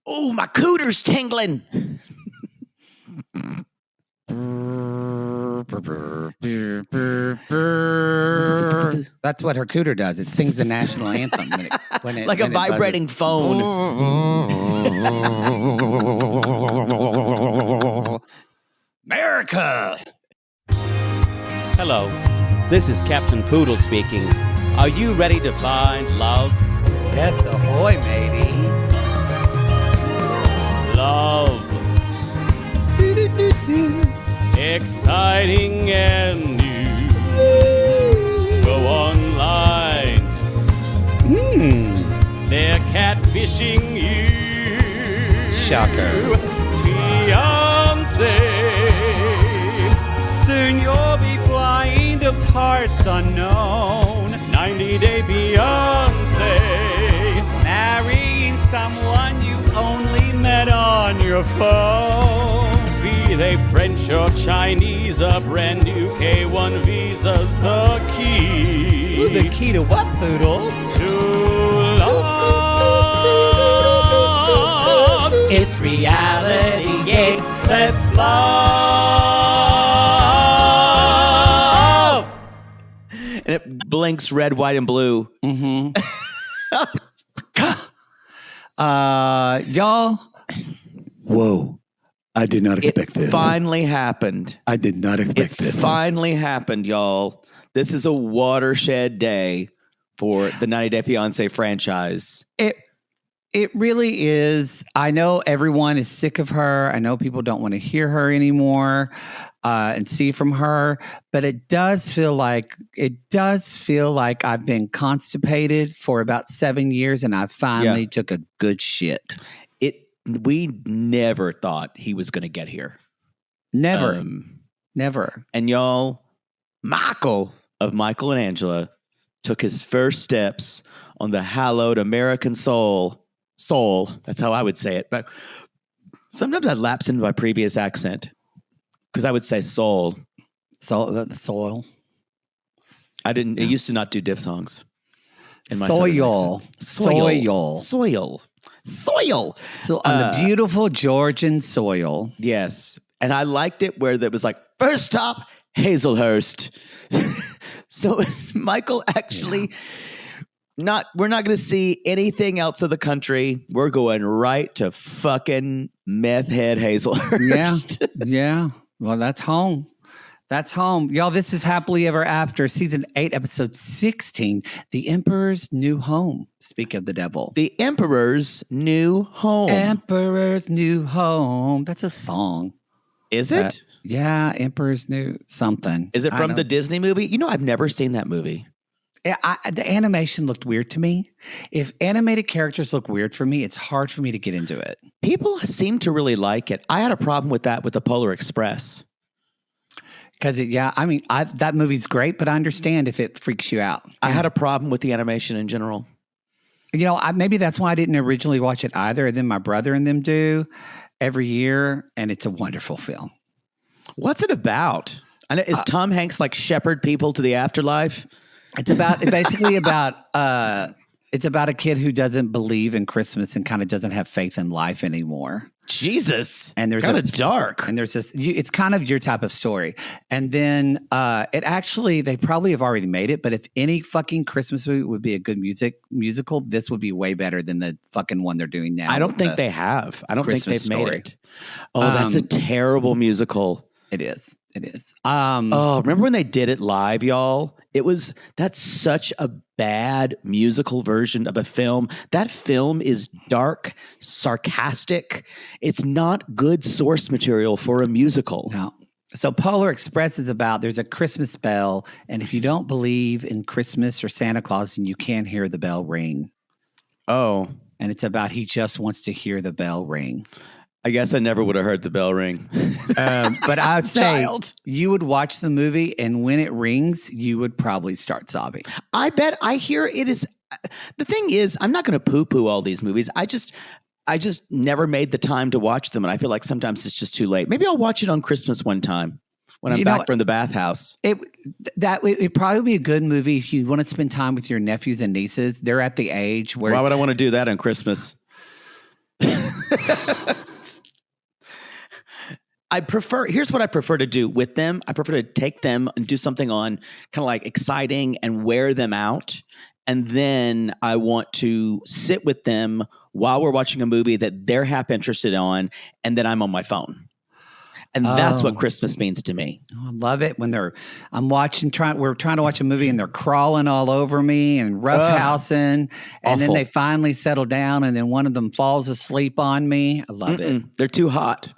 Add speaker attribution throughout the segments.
Speaker 1: Oh, my cooter's tingling.
Speaker 2: That's what her cooter does. It sings the national anthem when it
Speaker 1: like a vibrating phone.
Speaker 2: America.
Speaker 3: Hello, this is Captain Poodle speaking. Are you ready to find love?
Speaker 2: Yes, ahoy, matey.
Speaker 3: Love. Exciting and new. Go online. They're catfishing you.
Speaker 2: Shocker.
Speaker 3: Fiancé.
Speaker 4: Soon you'll be flying to parts unknown.
Speaker 3: 90-day fiancé.
Speaker 4: Marrying someone you only met on your phone.
Speaker 3: Be they French or Chinese, a brand new K1 visa's the key.
Speaker 4: Ooh, the key to what, Poodle?
Speaker 3: To love.
Speaker 4: It's reality, yes, let's love.
Speaker 1: And it blinks red, white, and blue.
Speaker 2: Mm-hmm. Y'all.
Speaker 5: Whoa. I did not expect this.
Speaker 1: It finally happened.
Speaker 5: I did not expect this.
Speaker 1: It finally happened, y'all. This is a watershed day for the 90 Day Fiancé franchise.
Speaker 2: It really is. I know everyone is sick of her. I know people don't want to hear her anymore and see from her. But it does feel like I've been constipated for about 7 years, and I finally took a good shit.
Speaker 1: We never thought he was going to get here.
Speaker 2: Never.
Speaker 1: And y'all, Michael of Michael and Angela took his first steps on the hallowed American soul. That's how I would say it. But sometimes I lapse into my previous accent because I would say soul.
Speaker 2: Soil.
Speaker 1: I didn't. It used to not do diphthongs. In my
Speaker 2: Soil. So on the beautiful Georgian soil.
Speaker 1: Yes. And I liked it where there was like, first stop, Hazelhurst. So Michael actually we're not going to see anything else of the country. We're going right to fucking meth head Hazelhurst.
Speaker 2: Yeah. Well, that's home. Y'all, this is Happily Ever After, Season 8, Episode 16, The Emperor's New Home. Speak of the devil.
Speaker 1: The Emperor's New Home.
Speaker 2: Emperor's New Home. That's a song.
Speaker 1: Is it?
Speaker 2: Yeah, Emperor's New something.
Speaker 1: Is it from the Disney movie? You know, I've never seen that movie.
Speaker 2: The animation looked weird to me. If animated characters look weird for me, it's hard for me to get into it.
Speaker 1: People seem to really like it. I had a problem with that with the Polar Express.
Speaker 2: Because, that movie's great, but I understand if it freaks you out.
Speaker 1: I had a problem with the animation in general.
Speaker 2: You know, maybe that's why I didn't originally watch it either. And then my brother and them do every year, and it's a wonderful film.
Speaker 1: What's it about? Is Tom Hanks like shepherd people to the afterlife?
Speaker 2: It's basically about it's about a kid who doesn't believe in Christmas and kind of doesn't have faith in life anymore.
Speaker 1: Jesus.
Speaker 2: And there's
Speaker 1: kind of dark.
Speaker 2: And there's this, it's kind of your type of story. And then they probably have already made it, but if any fucking Christmas movie would be a good musical, this would be way better than the fucking one they're doing now.
Speaker 1: I don't think they have. I don't think they've made it. Oh, that's a terrible musical.
Speaker 2: It is.
Speaker 1: Remember when they did it live, y'all? That's such a bad musical version of a film. That film is dark, sarcastic. It's not good source material for a musical.
Speaker 2: No. So Polar Express is about there's a Christmas bell, and if you don't believe in Christmas or Santa Claus, then you can't hear the bell ring.
Speaker 1: Oh.
Speaker 2: And it's about he just wants to hear the bell ring.
Speaker 1: I guess I never would have heard the bell ring.
Speaker 2: But I would say you would watch the movie, and when it rings, you would probably start sobbing.
Speaker 1: I bet. I hear it is. The thing is, I'm not going to poo-poo all these movies. I just never made the time to watch them, and I feel like sometimes it's just too late. Maybe I'll watch it on Christmas one time when I'm back from the bathhouse.
Speaker 2: It'd probably be a good movie if you want to spend time with your nephews and nieces. They're at the age where...
Speaker 1: Why would I want to do that on Christmas? Here's what I prefer to do with them. I prefer to take them and do something on kind of like exciting and wear them out. And then I want to sit with them while we're watching a movie that they're half interested on. And then I'm on my phone. And that's what Christmas means to me.
Speaker 2: Oh, I love it when we're trying to watch a movie and they're crawling all over me and roughhousing. And then they finally settle down and then one of them falls asleep on me. I love it.
Speaker 1: They're too hot.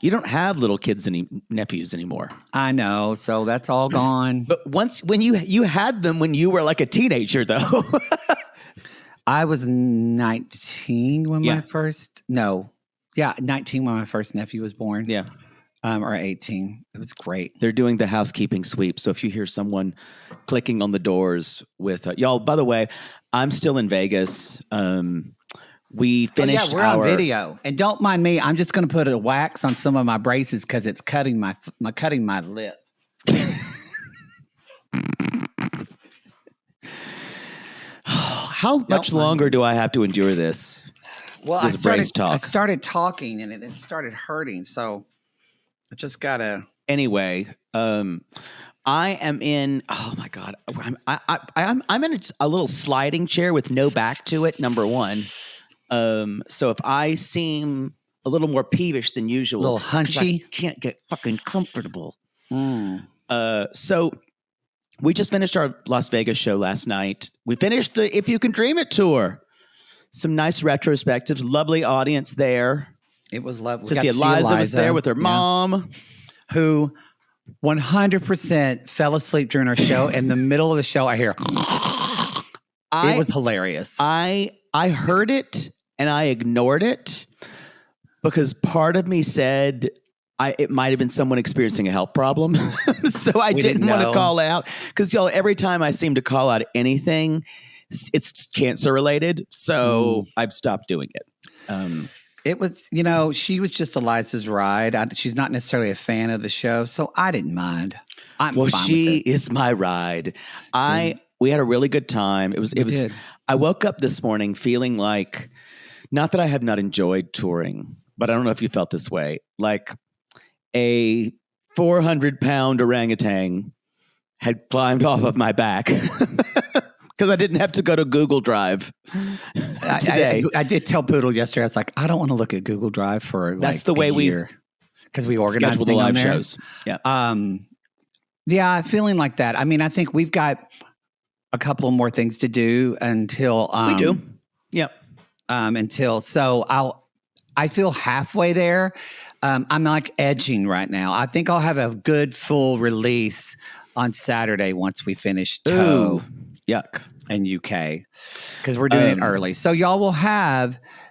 Speaker 1: You don't have little kids nephews anymore.
Speaker 2: I know. So that's all gone.
Speaker 1: But when you had them when you were like a teenager, though.
Speaker 2: I was 19 when 19 when my first nephew was born.
Speaker 1: Yeah.
Speaker 2: Or 18. It was great.
Speaker 1: They're doing the housekeeping sweep. So if you hear someone clicking on the doors with y'all, by the way, I'm still in Vegas. We finished
Speaker 2: we're on video. And don't mind me. I'm just going to put a wax on some of my braces because it's cutting my lip.
Speaker 1: How much longer do I have to endure this?
Speaker 2: Well, I
Speaker 1: brace talk.
Speaker 2: started talking and it started hurting. So I just got to.
Speaker 1: Anyway, I am in. Oh my God, I'm in a little sliding chair with no back to it. Number one, so if I seem a little more peevish than usual,
Speaker 2: a little hunchy,
Speaker 1: I can't get fucking comfortable. So we just finished our Las Vegas show last night. We finished the If You Can Dream It tour. Some nice retrospectives. Lovely audience there.
Speaker 2: It was lovely.
Speaker 1: Sissy Eliza was there with her mom,
Speaker 2: who 100% fell asleep during our show. In the middle of the show, I hear, it was hilarious.
Speaker 1: I heard it and I ignored it because part of me said it might have been someone experiencing a health problem. So I didn't want to call out because y'all, every time I seem to call out anything, it's cancer related. So I've stopped doing it.
Speaker 2: It was, she was just Eliza's ride. She's not necessarily a fan of the show, so I didn't mind.
Speaker 1: She is my ride. We had a really good time. It was. I woke up this morning feeling like, not that I have not enjoyed touring, but I don't know if you felt this way, like a 400-pound orangutan had climbed off of my back. Because I didn't have to go to Google Drive today.
Speaker 2: I did tell Poodle yesterday. I was like, I don't want to look at Google Drive for
Speaker 1: that's the way
Speaker 2: because we organize
Speaker 1: schedule the live shows.
Speaker 2: Yeah, feeling like that. I mean, I think we've got a couple more things to do until
Speaker 1: we do. Yep.
Speaker 2: I feel halfway there. I'm like edging right now. I think I'll have a good full release on Saturday once we finish Toe.
Speaker 1: Ooh. Yuck.
Speaker 2: And UK, because we're doing it early. So y'all will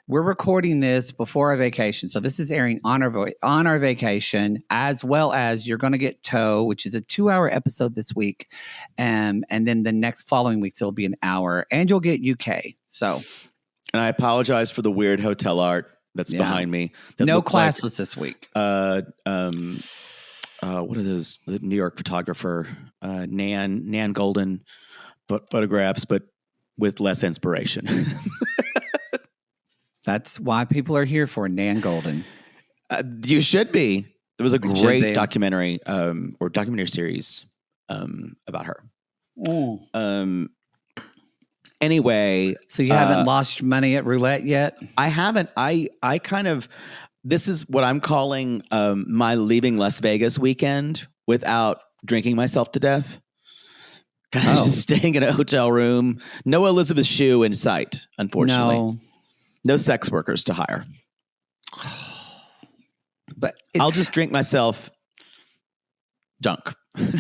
Speaker 2: we're recording this before our vacation. So this is airing on our vacation, as well as you're going to get Toe, which is a 2-hour episode this week. And then the next following week, it'll be an hour, and you'll get UK. So. And
Speaker 1: I apologize for the weird hotel art that's behind me.
Speaker 2: No classes this week.
Speaker 1: What are those? The New York photographer, Nan Golden photographs, but with less inspiration.
Speaker 2: That's why people are here for Nan Golden.
Speaker 1: You should be. There was a great documentary or documentary series about her. Anyway,
Speaker 2: so you haven't lost money at roulette yet?
Speaker 1: I haven't. I kind of. This is what I'm calling my leaving Las Vegas weekend without drinking myself to death. Kind of just staying in a hotel room. No Elizabeth Shue in sight, unfortunately. No sex workers to hire.
Speaker 2: But
Speaker 1: I'll just drink myself junk.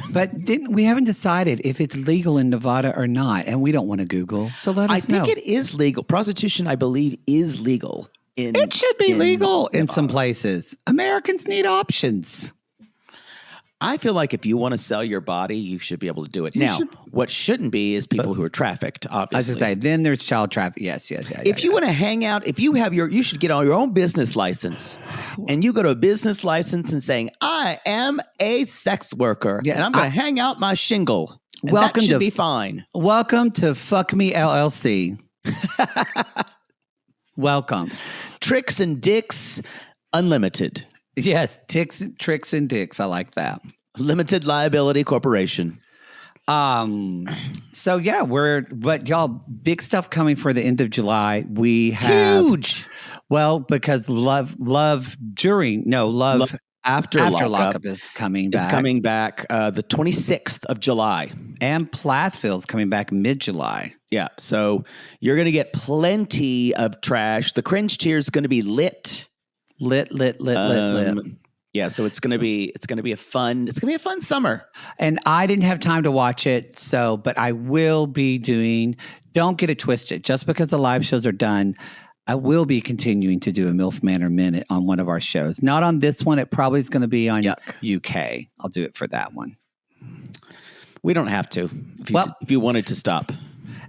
Speaker 2: But we haven't decided if it's legal in Nevada or not, and we don't want to Google. So let us know.
Speaker 1: I think it is legal. Prostitution, I believe, is legal.
Speaker 2: It should be legal in some places. Americans need options.
Speaker 1: I feel like if you want to sell your body, you should be able to do it. What shouldn't be is people who are trafficked, obviously.
Speaker 2: I was going to say, then there's child trafficking. Yes.
Speaker 1: If you want to hang out, you should get on your own business license. And you go to a business license and saying, I am a sex worker and I'm going to hang out my shingle. And that should be fine.
Speaker 2: Welcome to Fuck Me LLC. Welcome.
Speaker 1: Tricks and Dicks Unlimited.
Speaker 2: Yes, tricks and dicks. I like that.
Speaker 1: Limited Liability Corporation.
Speaker 2: So yeah, but y'all, big stuff coming for the end of July. We have
Speaker 1: Huge.
Speaker 2: Well, because love
Speaker 1: After
Speaker 2: lockup is coming back.
Speaker 1: Is coming back the 26th of July.
Speaker 2: And Plathville's coming back mid-July.
Speaker 1: Yeah, so you're going to get plenty of trash. The cringe tier is going to be lit.
Speaker 2: Lit.
Speaker 1: Yeah, so it's going to be a fun summer.
Speaker 2: And I didn't have time to watch it, but I will be doing. Don't get it twisted. Just because the live shows are done, I will be continuing to do a MILF Manor Minute on one of our shows. Not on this one. It probably is going to be on UK. I'll do it for that one.
Speaker 1: We don't have to. If you wanted to stop.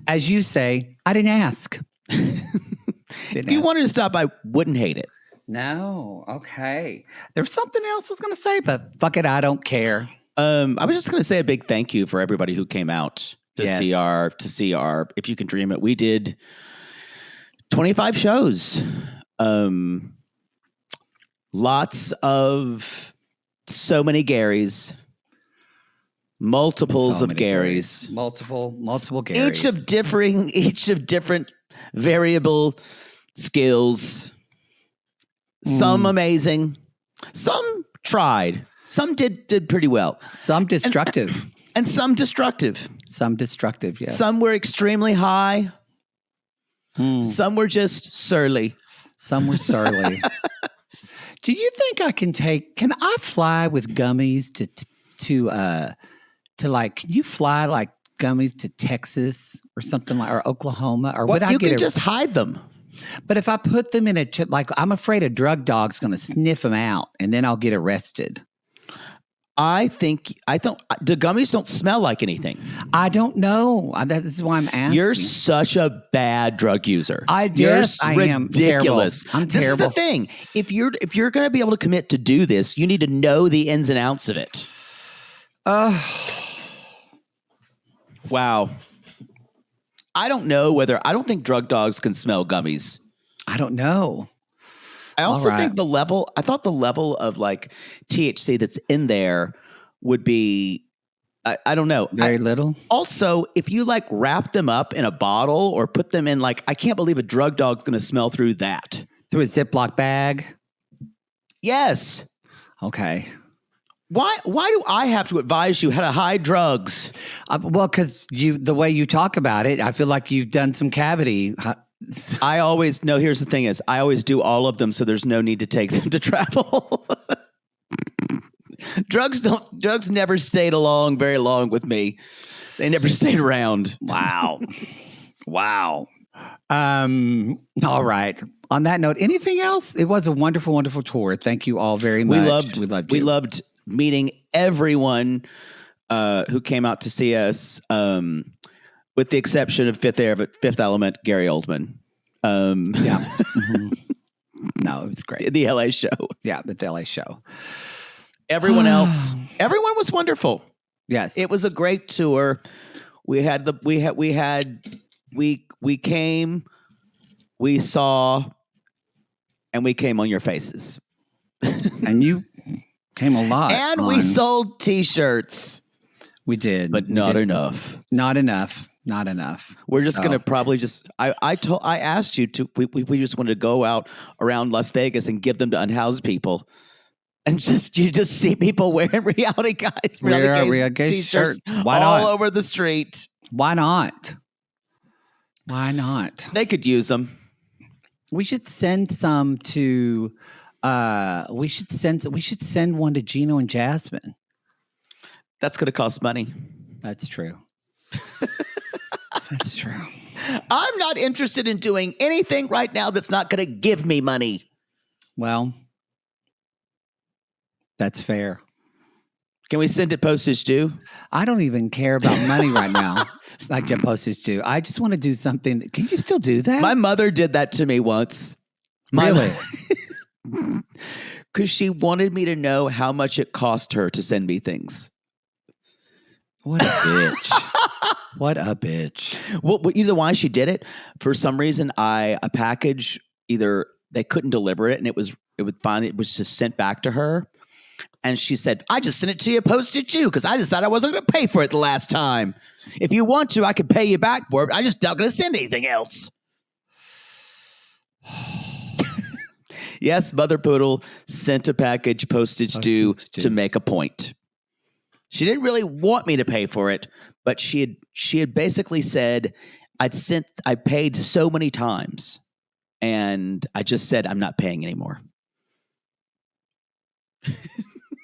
Speaker 2: As you say, I didn't ask.
Speaker 1: If you wanted to stop, I wouldn't hate it.
Speaker 2: No. Okay. There was something else I was going to say, but fuck it. I don't care.
Speaker 1: I was just going to say a big thank you for everybody who came out to see our If You Can Dream It. We did 25 shows. Lots of so many Garys. Multiples of Garys.
Speaker 2: Multiple Garys.
Speaker 1: Each of different variable skills. Some amazing. Some tried. Some did pretty well.
Speaker 2: Some destructive.
Speaker 1: And some destructive.
Speaker 2: Some destructive, yes.
Speaker 1: Some were extremely high. Some were just surly.
Speaker 2: Some were surly. Do you think can I fly with gummies to like, can you fly like gummies to Texas or something like, or Oklahoma? Or would I
Speaker 1: you can just hide them.
Speaker 2: But if I put them in I'm afraid a drug dog's going to sniff them out and then I'll get arrested.
Speaker 1: The gummies don't smell like anything.
Speaker 2: I don't know. That is why I'm asking.
Speaker 1: You're such a bad drug user.
Speaker 2: I am.
Speaker 1: Ridiculous.
Speaker 2: I'm terrible.
Speaker 1: This is the thing. If you're going to be able to commit to do this, you need to know the ins and outs of it. Wow. I don't think drug dogs can smell gummies.
Speaker 2: I don't know.
Speaker 1: I also think the level of like THC that's in there would be, I don't know.
Speaker 2: Very little.
Speaker 1: Also, if you like wrap them up in a bottle or put them in I can't believe a drug dog's going to smell through that.
Speaker 2: Through a Ziploc bag?
Speaker 1: Yes.
Speaker 2: Okay.
Speaker 1: Why do I have to advise you how to hide drugs?
Speaker 2: Well, because the way you talk about it, I feel like you've done some cavity.
Speaker 1: Here's the thing is, I always do all of them so there's no need to take them to travel. Drugs never stayed along very long with me. They never stayed around.
Speaker 2: Wow. All right. On that note, anything else? It was a wonderful, wonderful tour. Thank you all very much.
Speaker 1: We loved meeting everyone who came out to see us, with the exception of Fifth Element, Gary Oldman.
Speaker 2: Yeah. Mm-hmm. No, it was great.
Speaker 1: The LA show.
Speaker 2: Yeah, the LA show.
Speaker 1: Everyone was wonderful.
Speaker 2: Yes.
Speaker 1: It was a great tour. We came, we saw, and we came on your faces.
Speaker 2: And you came a lot.
Speaker 1: And we sold T-shirts.
Speaker 2: We did.
Speaker 1: But not enough.
Speaker 2: Not enough.
Speaker 1: We're just going to probably just, I asked you to, we just wanted to go out around Las Vegas and give them to unhoused people. And you just see people wearing reality guys T-shirts all over the street.
Speaker 2: Why not?
Speaker 1: They could use them.
Speaker 2: We should send some to. We should send one to Gino and Jasmine.
Speaker 1: That's going to cost money.
Speaker 2: That's true. That's true.
Speaker 1: I'm not interested in doing anything right now that's not going to give me money.
Speaker 2: Well, that's fair.
Speaker 1: Can we send it postage due?
Speaker 2: I don't even care about money right now. Like your postage due. I just want to do something. Can you still do that?
Speaker 1: My mother did that to me once.
Speaker 2: Really?
Speaker 1: Because she wanted me to know how much it cost her to send me things.
Speaker 2: What a bitch. What a bitch.
Speaker 1: Well, you know why she did it? For some reason, a package, either they couldn't deliver it and it was just sent back to her. And she said, I just sent it to you, posted you, because I decided I wasn't going to pay for it the last time. If you want to, I could pay you back for it, but I just not going to send anything else. Yes, Mother Poodle sent a package postage due to make a point. She didn't really want me to pay for it, but she had basically said, I paid so many times, and I just said I'm not paying anymore.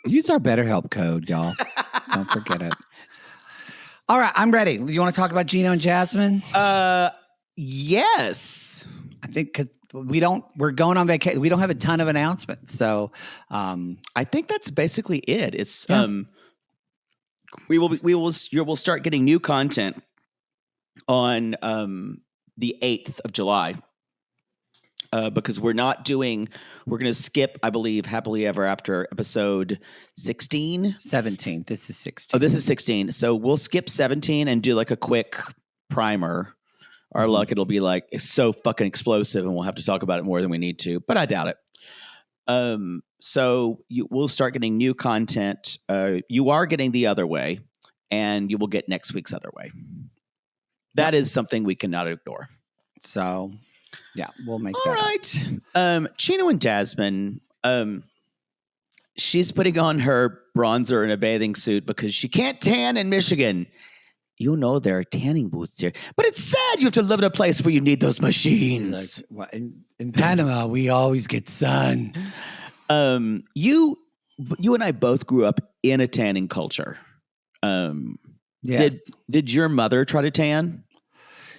Speaker 2: Use our BetterHelp code, y'all. Don't forget it. All right, I'm ready. You want to talk about Gino and Jasmine?
Speaker 1: Yes.
Speaker 2: I think because we're going on vacation. We don't have a ton of announcements, so
Speaker 1: I think that's basically it. It's we'll start getting new content on the 8th of July. Because we're going to skip, I believe, Happily Ever After episode 16.
Speaker 2: 17. This is 16.
Speaker 1: Oh, this is 16. So we'll skip 17 and do like a quick primer. Our luck, it'll be like it's so fucking explosive and we'll have to talk about it more than we need to, but I doubt it. So we'll start getting new content. You are getting The Other Way, and you will get next week's Other Way. That is something we cannot ignore.
Speaker 2: So... yeah, we'll make
Speaker 1: all
Speaker 2: that
Speaker 1: right. Gino and Jasmine, she's putting on her bronzer and a bathing suit because she can't tan in Michigan. You know there are tanning booths here, but it's sad you have to live in a place where you need those machines.
Speaker 2: Like, well, in Panama, we always get sun.
Speaker 1: You and I both grew up in a tanning culture.
Speaker 2: Yes.
Speaker 1: Did your mother try to tan?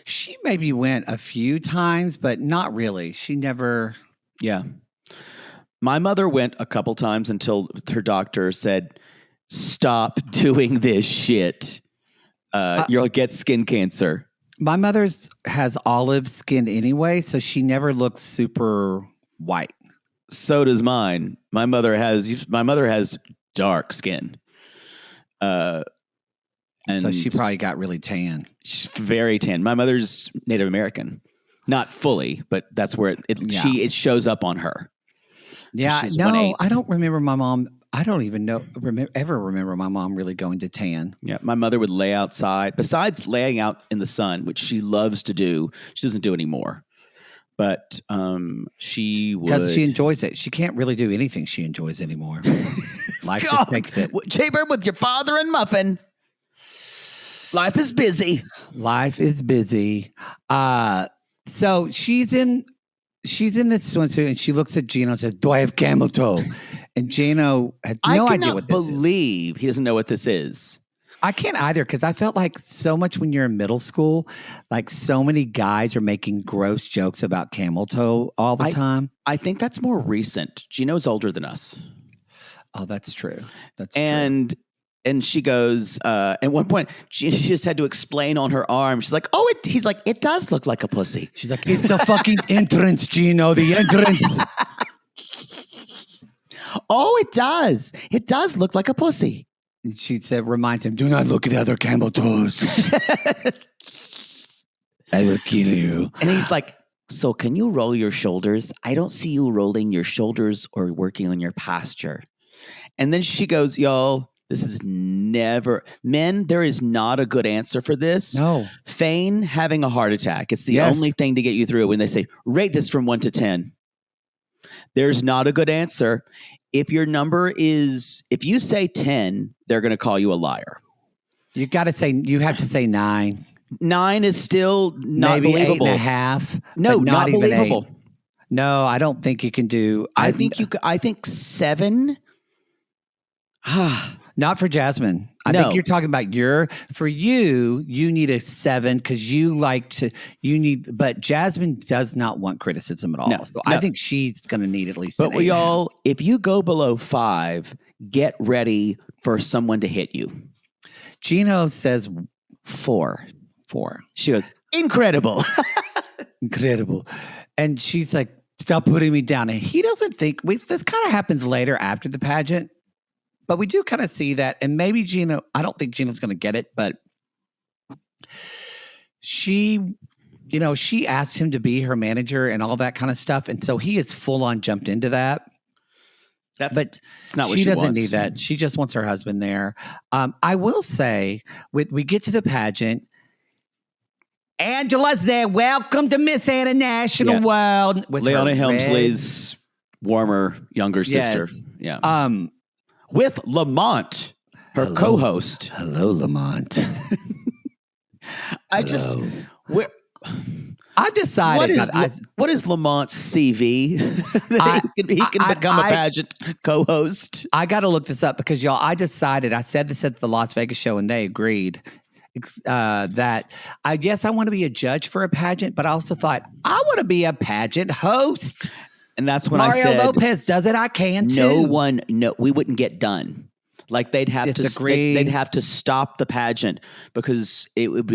Speaker 2: She maybe went a few times, but not really. She never.
Speaker 1: Yeah. My mother went a couple times until her doctor said, stop doing this shit. You'll get skin cancer.
Speaker 2: My mother's has olive skin anyway, so she never looks super white.
Speaker 1: So does mine. My mother has dark skin. And
Speaker 2: so she probably got really tan.
Speaker 1: She's very tan. My mother's Native American. Not fully, but that's where it shows up on her.
Speaker 2: Yeah,
Speaker 1: she's
Speaker 2: no,
Speaker 1: 1/8.
Speaker 2: I don't remember my mom. I don't even ever remember my mom really going to tan.
Speaker 1: Yeah, my mother would lay outside. Besides laying out in the sun, which she loves to do, she doesn't do anymore. But she would.
Speaker 2: Because she enjoys it. She can't really do anything she enjoys anymore. Life just takes it.
Speaker 1: Chamber with your father and muffin. Life is busy.
Speaker 2: Life is busy. So she's in this swimsuit and she looks at Gino and says, do I have camel toe? And Gino has no idea what this is.
Speaker 1: I cannot believe he doesn't know what this is.
Speaker 2: I can't either, because I felt like so much when you're in middle school, like so many guys are making gross jokes about camel toe all the time.
Speaker 1: I think that's more recent. Gino's older than us.
Speaker 2: Oh, that's true.
Speaker 1: And she goes, at one point, she just had to explain on her arm. She's like, he's like, it does look like a pussy.
Speaker 2: She's like, it's the fucking entrance, Gino, the entrance.
Speaker 1: Oh, it does. It does look like a pussy.
Speaker 2: And she said, reminds him, do not look at other camel toes. I will kill you.
Speaker 1: And he's like, so can you roll your shoulders? I don't see you rolling your shoulders or working on your posture. And then she goes, y'all, this is never... Men, there is not a good answer for this.
Speaker 2: No.
Speaker 1: Feign having a heart attack. It's the only thing to get you through when they say, rate this from 1 to 10. There's not a good answer. If you say 10, they're going to call you a liar.
Speaker 2: You have to say 9.
Speaker 1: 9 is still not
Speaker 2: maybe
Speaker 1: believable.
Speaker 2: 8.5.
Speaker 1: No, not believable.
Speaker 2: 8. No, I don't think you can do.
Speaker 1: I think 7.
Speaker 2: Not for Jasmine. I think you're talking about you need a 7 because but Jasmine does not want criticism at all.
Speaker 1: No,
Speaker 2: so I think she's going to need at least
Speaker 1: But
Speaker 2: an 8.5.
Speaker 1: if you go below 5, get ready for someone to hit you.
Speaker 2: Gino says
Speaker 1: 4.
Speaker 2: 4.
Speaker 1: She goes, incredible.
Speaker 2: Incredible. And she's like, stop putting me down. And he doesn't think, this kind of happens later after the pageant. But we do kind of see that. And maybe Gino, I don't think Gino's going to get it, but she she asked him to be her manager and all that kind of stuff. And so he is full on jumped into that. But
Speaker 1: it's not what
Speaker 2: she
Speaker 1: she
Speaker 2: doesn't
Speaker 1: wants.
Speaker 2: need that. She just wants her husband there. I will say, we get to the pageant. Angela said, "Welcome to Miss International World." With
Speaker 1: Leona
Speaker 2: her
Speaker 1: Helmsley's warmer, younger sister.
Speaker 2: Yes.
Speaker 1: Yeah. With Lamont, her co-host.
Speaker 5: Hello, Lamont.
Speaker 2: I've decided.
Speaker 1: What is Lamont's CV? He can become a pageant co-host.
Speaker 2: I got to look this up because y'all, I decided, I said this at the Las Vegas show and they agreed that I want to be a judge for a pageant, but I also thought I want to be a pageant host.
Speaker 1: And that's when
Speaker 2: Mario
Speaker 1: I said,
Speaker 2: Lopez does it. I can too.
Speaker 1: We wouldn't get done. Like they'd have to stop the pageant because it would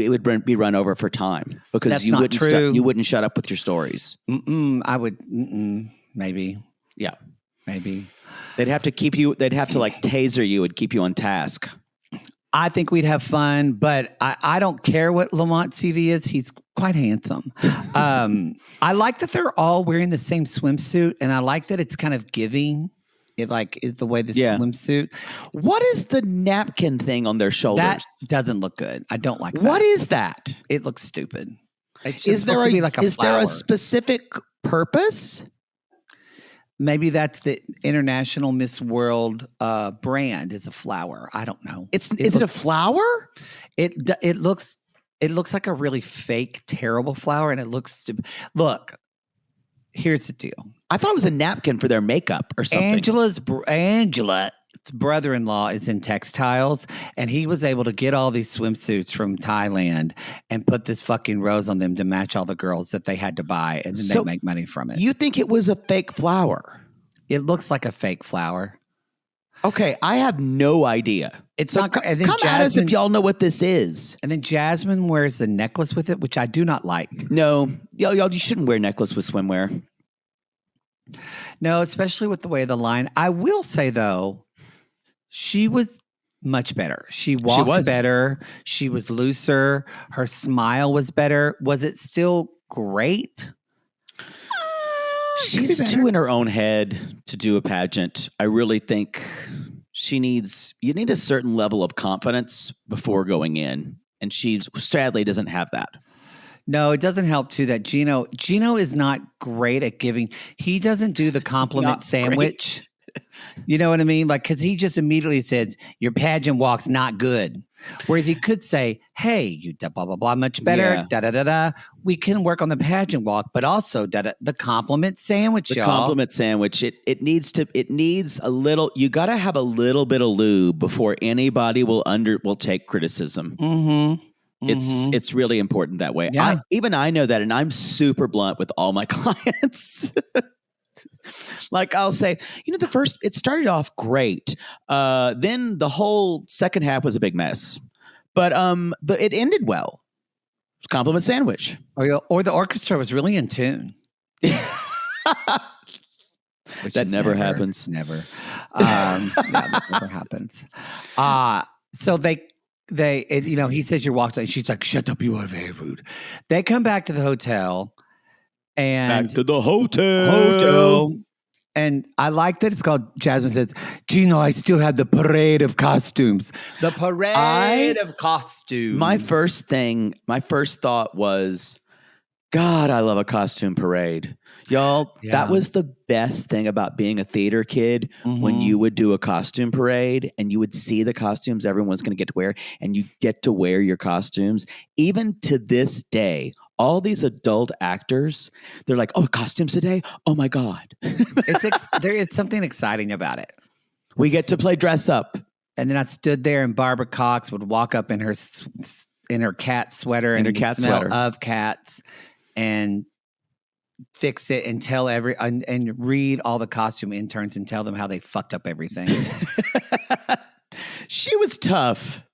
Speaker 1: be run over for time because
Speaker 2: That's
Speaker 1: you
Speaker 2: not
Speaker 1: wouldn't
Speaker 2: true.
Speaker 1: You wouldn't shut up with your stories.
Speaker 2: I would maybe.
Speaker 1: Yeah,
Speaker 2: maybe
Speaker 1: they'd have to keep you. They'd have to like taser you and keep you on task.
Speaker 2: I think we'd have fun, but I don't care what Lamont's CV is. He's quite handsome. I like that they're all wearing the same swimsuit, and I like that it's kind of giving. It is the way the swimsuit.
Speaker 1: What is the napkin thing on their shoulders?
Speaker 2: That doesn't look good. I don't like that.
Speaker 1: What is that?
Speaker 2: It looks stupid. It's just supposed to be like a flower.
Speaker 1: There a specific purpose?
Speaker 2: Maybe that's the International Miss World brand is a flower. I don't know.
Speaker 1: Is it a flower?
Speaker 2: It looks like a really fake, terrible flower, and it looks stupid. Look, here's the deal.
Speaker 1: I thought it was a napkin for their makeup or something.
Speaker 2: Angela's brother-in-law is in textiles, and he was able to get all these swimsuits from Thailand and put this fucking rose on them to match all the girls that they had to buy, and then they make money from it.
Speaker 1: You think it was a fake flower?
Speaker 2: It looks like a fake flower.
Speaker 1: Okay, I have no idea.
Speaker 2: It's not.
Speaker 1: Come at us if y'all know what this is.
Speaker 2: And then Jasmine wears the necklace with it, which I do not like.
Speaker 1: No, y'all, you shouldn't wear necklace with swimwear.
Speaker 2: No, especially with the way the line. I will say though, she was much better. She walked better. She was looser. Her smile was better. Was it still great?
Speaker 1: She's too in her own head to do a pageant. I really think you need a certain level of confidence before going in. And she sadly doesn't have that.
Speaker 2: No, it doesn't help too that Gino is not great at giving. He doesn't do the compliment sandwich. You know what I mean? Like, because he just immediately says, your pageant walk's not good. Whereas he could say, hey, you blah, blah, blah, much better, da-da-da-da. We can work on the pageant walk, but also the compliment sandwich,
Speaker 1: The compliment sandwich, it needs a little, you got to have a little bit of lube before anybody will take criticism.
Speaker 2: Mm-hmm.
Speaker 1: It's really important that way.
Speaker 2: Yeah.
Speaker 1: I know that, and I'm super blunt with all my clients. Like I'll say, it started off great. Then the whole second half was a big mess, but it ended well. It's compliment sandwich.
Speaker 2: Or the orchestra was really in tune.
Speaker 1: That never happens.
Speaker 2: Never. That never happens. So he says you're walking, and she's like, shut up, you are very rude. They come back to the hotel. And
Speaker 1: back to the hotel.
Speaker 2: And I like that it's called, Jasmine says, Gino, I still have the parade of costumes. The parade of costumes.
Speaker 1: My first thought was, God, I love a costume parade. Y'all, that was the best thing about being a theater kid when you would do a costume parade and you would see the costumes everyone's going to get to wear and you get to wear your costumes. Even to this day, all these adult actors, they're like, oh, costumes today? Oh, my God.
Speaker 2: There is something exciting about it.
Speaker 1: We get to play dress up.
Speaker 2: And then I stood there and Barbara Cox would walk up in her cat sweater and the smell of cats and fix it and tell and read all the costume interns and tell them how they fucked up everything.
Speaker 1: She was tough.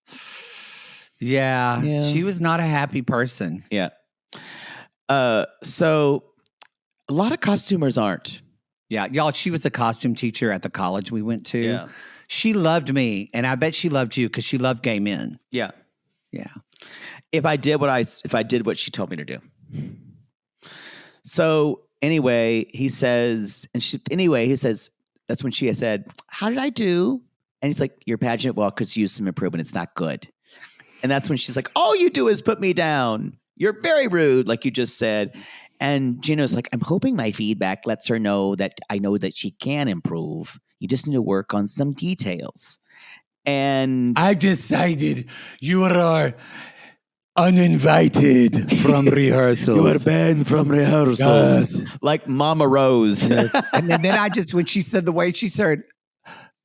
Speaker 2: Yeah, she was not a happy person.
Speaker 1: Yeah. So a lot of costumers aren't.
Speaker 2: Yeah, y'all, she was a costume teacher at the college we went to.
Speaker 1: Yeah.
Speaker 2: She loved me, and I bet she loved you because she loved gay men.
Speaker 1: Yeah.
Speaker 2: Yeah.
Speaker 1: If I did what she told me to do. So anyway, he says, that's when she said, how did I do? And he's like, your pageant, well, could use some improvement. It's not good. And that's when she's like, all you do is put me down. You're very rude, like you just said. And Gino's like, I'm hoping my feedback lets her know that I know that she can improve. You just need to work on some details. And
Speaker 5: I've decided you are uninvited from rehearsals.
Speaker 1: you are banned from rehearsals. Like Mama Rose.
Speaker 2: And then I just, when she said the way she said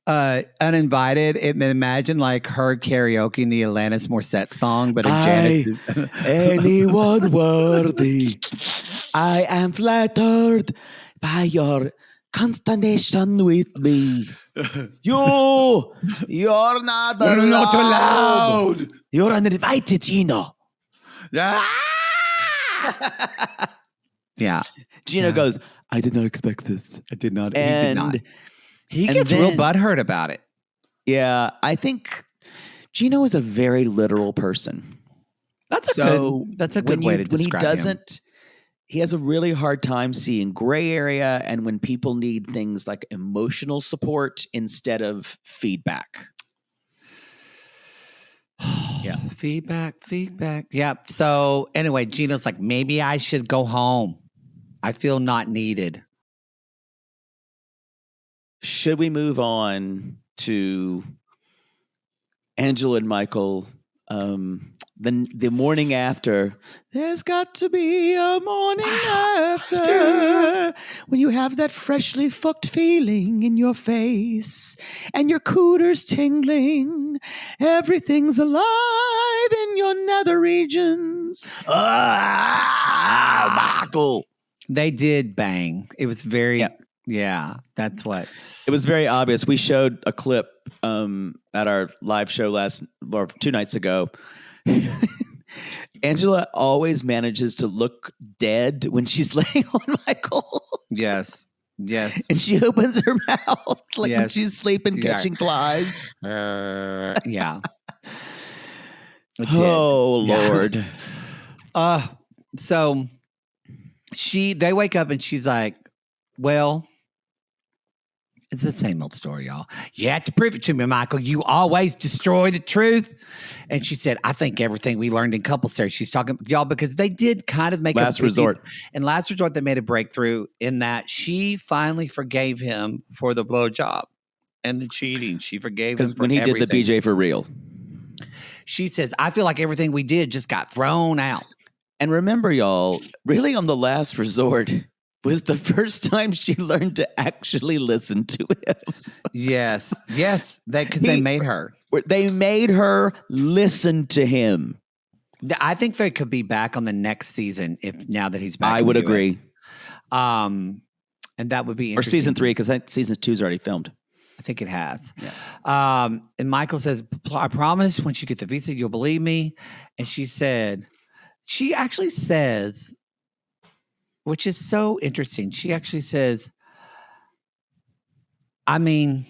Speaker 2: uninvited, it imagine like her karaokeing the Alanis Morissette song, but a Janet.
Speaker 1: Anyone worthy. I am flattered by your consternation with me. You're not allowed. You're uninvited, Gino.
Speaker 2: Yeah.
Speaker 1: Gino goes, I did not expect this.
Speaker 5: I did not.
Speaker 1: And,
Speaker 2: did not. He
Speaker 1: and
Speaker 2: gets
Speaker 1: then-
Speaker 2: real butthurt about it.
Speaker 1: Yeah, I think Gino is a very literal person.
Speaker 2: That's a good way to describe
Speaker 1: when he
Speaker 2: him.
Speaker 1: doesn't, he has a really hard time seeing gray area and when people need things like emotional support instead of feedback. Yeah.
Speaker 2: Feedback. Yeah. So anyway, Gino's like, maybe I should go home. I feel not needed.
Speaker 1: Should we move on to Angela and Michael? The morning after, there's got to be a morning after when you have that freshly fucked feeling in your face and your cooter's tingling. Everything's alive in your nether regions. Michael.
Speaker 2: They did bang. It was very, yeah, that's what.
Speaker 1: It was very obvious. We showed a clip at our live show 2 nights ago. Angela always manages to look dead when she's laying on Michael.
Speaker 2: Yes.
Speaker 1: And she opens her mouth like when
Speaker 2: Yes.
Speaker 1: she's sleeping, catching flies.
Speaker 2: Yeah.
Speaker 1: Oh, Lord.
Speaker 2: So they wake up and she's like, well, it's the same old story, y'all. You have to prove it to me, Michael. You always destroy the truth. And she said, I think everything we learned in couple series, she's talking, y'all, because they did kind of make
Speaker 1: Last resort.
Speaker 2: In Last Resort, they made a breakthrough in that she finally forgave him for the blowjob and the cheating. She forgave him
Speaker 1: Because when he
Speaker 2: everything.
Speaker 1: did the BJ for real.
Speaker 2: She says, I feel like everything we did just got thrown out.
Speaker 1: And remember, y'all, really on the Last Resort was the first time she learned to actually listen to him.
Speaker 2: Yes. Because they made her.
Speaker 1: They made her listen to him.
Speaker 2: I think they could be back on the next season now that he's back.
Speaker 1: I
Speaker 2: in
Speaker 1: would
Speaker 2: the US.
Speaker 1: agree.
Speaker 2: And that would be
Speaker 1: Or
Speaker 2: interesting.
Speaker 1: season 3, because season 2 is already filmed.
Speaker 2: I think it has. Yeah. And Michael says, I promise when you get the visa, you'll believe me. And she actually says, which is so interesting. She actually says, I mean,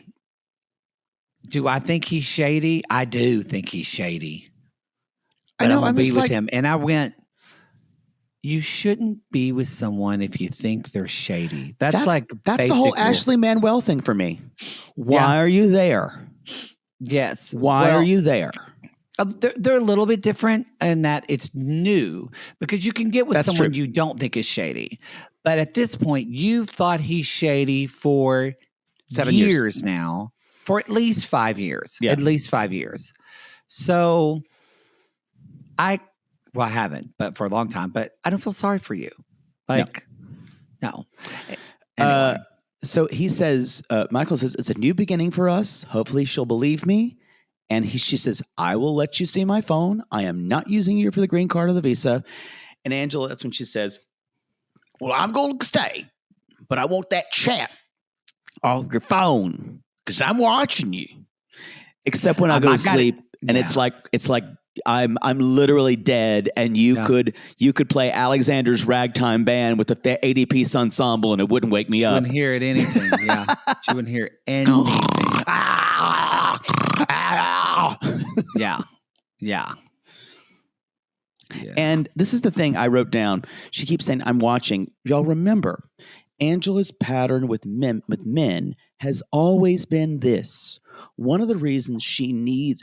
Speaker 2: do I think he's shady? I do think he's shady. But
Speaker 1: I know,
Speaker 2: I'm
Speaker 1: I'm
Speaker 2: gonna be
Speaker 1: just
Speaker 2: with
Speaker 1: like-
Speaker 2: him. And I went, you shouldn't be with someone if you think they're shady. That's
Speaker 1: the whole
Speaker 2: basic rule.
Speaker 1: Ashley Manuel thing for me. Why are you there?
Speaker 2: Yes.
Speaker 1: Why
Speaker 2: Well,
Speaker 1: are you there?
Speaker 2: They're a little bit different in that it's new because you can get with
Speaker 1: That's
Speaker 2: someone
Speaker 1: true.
Speaker 2: you don't think is shady. But at this point, you've thought he's shady for
Speaker 1: 7 years.
Speaker 2: years now, for at least 5 years.
Speaker 1: Yeah.
Speaker 2: At least 5 years. So I haven't, but for a long time, but I don't feel sorry for you. No. Anyway.
Speaker 1: So he says, Michael says, it's a new beginning for us. Hopefully she'll believe me. And she says, I will let you see my phone. I am not using you for the green card or the visa. And Angela, that's when she says, well, I'm going to stay, but I want that chat off your phone because I'm watching you. Except when I go to sleep, and it's like I'm literally dead, and you could play Alexander's Ragtime Band with the ADP ensemble, and it wouldn't wake me
Speaker 2: She
Speaker 1: up.
Speaker 2: wouldn't hear it anything. Yeah. She wouldn't hear anything. Yeah. Yeah.
Speaker 1: And this is the thing I wrote down. She keeps saying, I'm watching. Y'all remember, Angela's pattern with men has always been this. One of the reasons she needs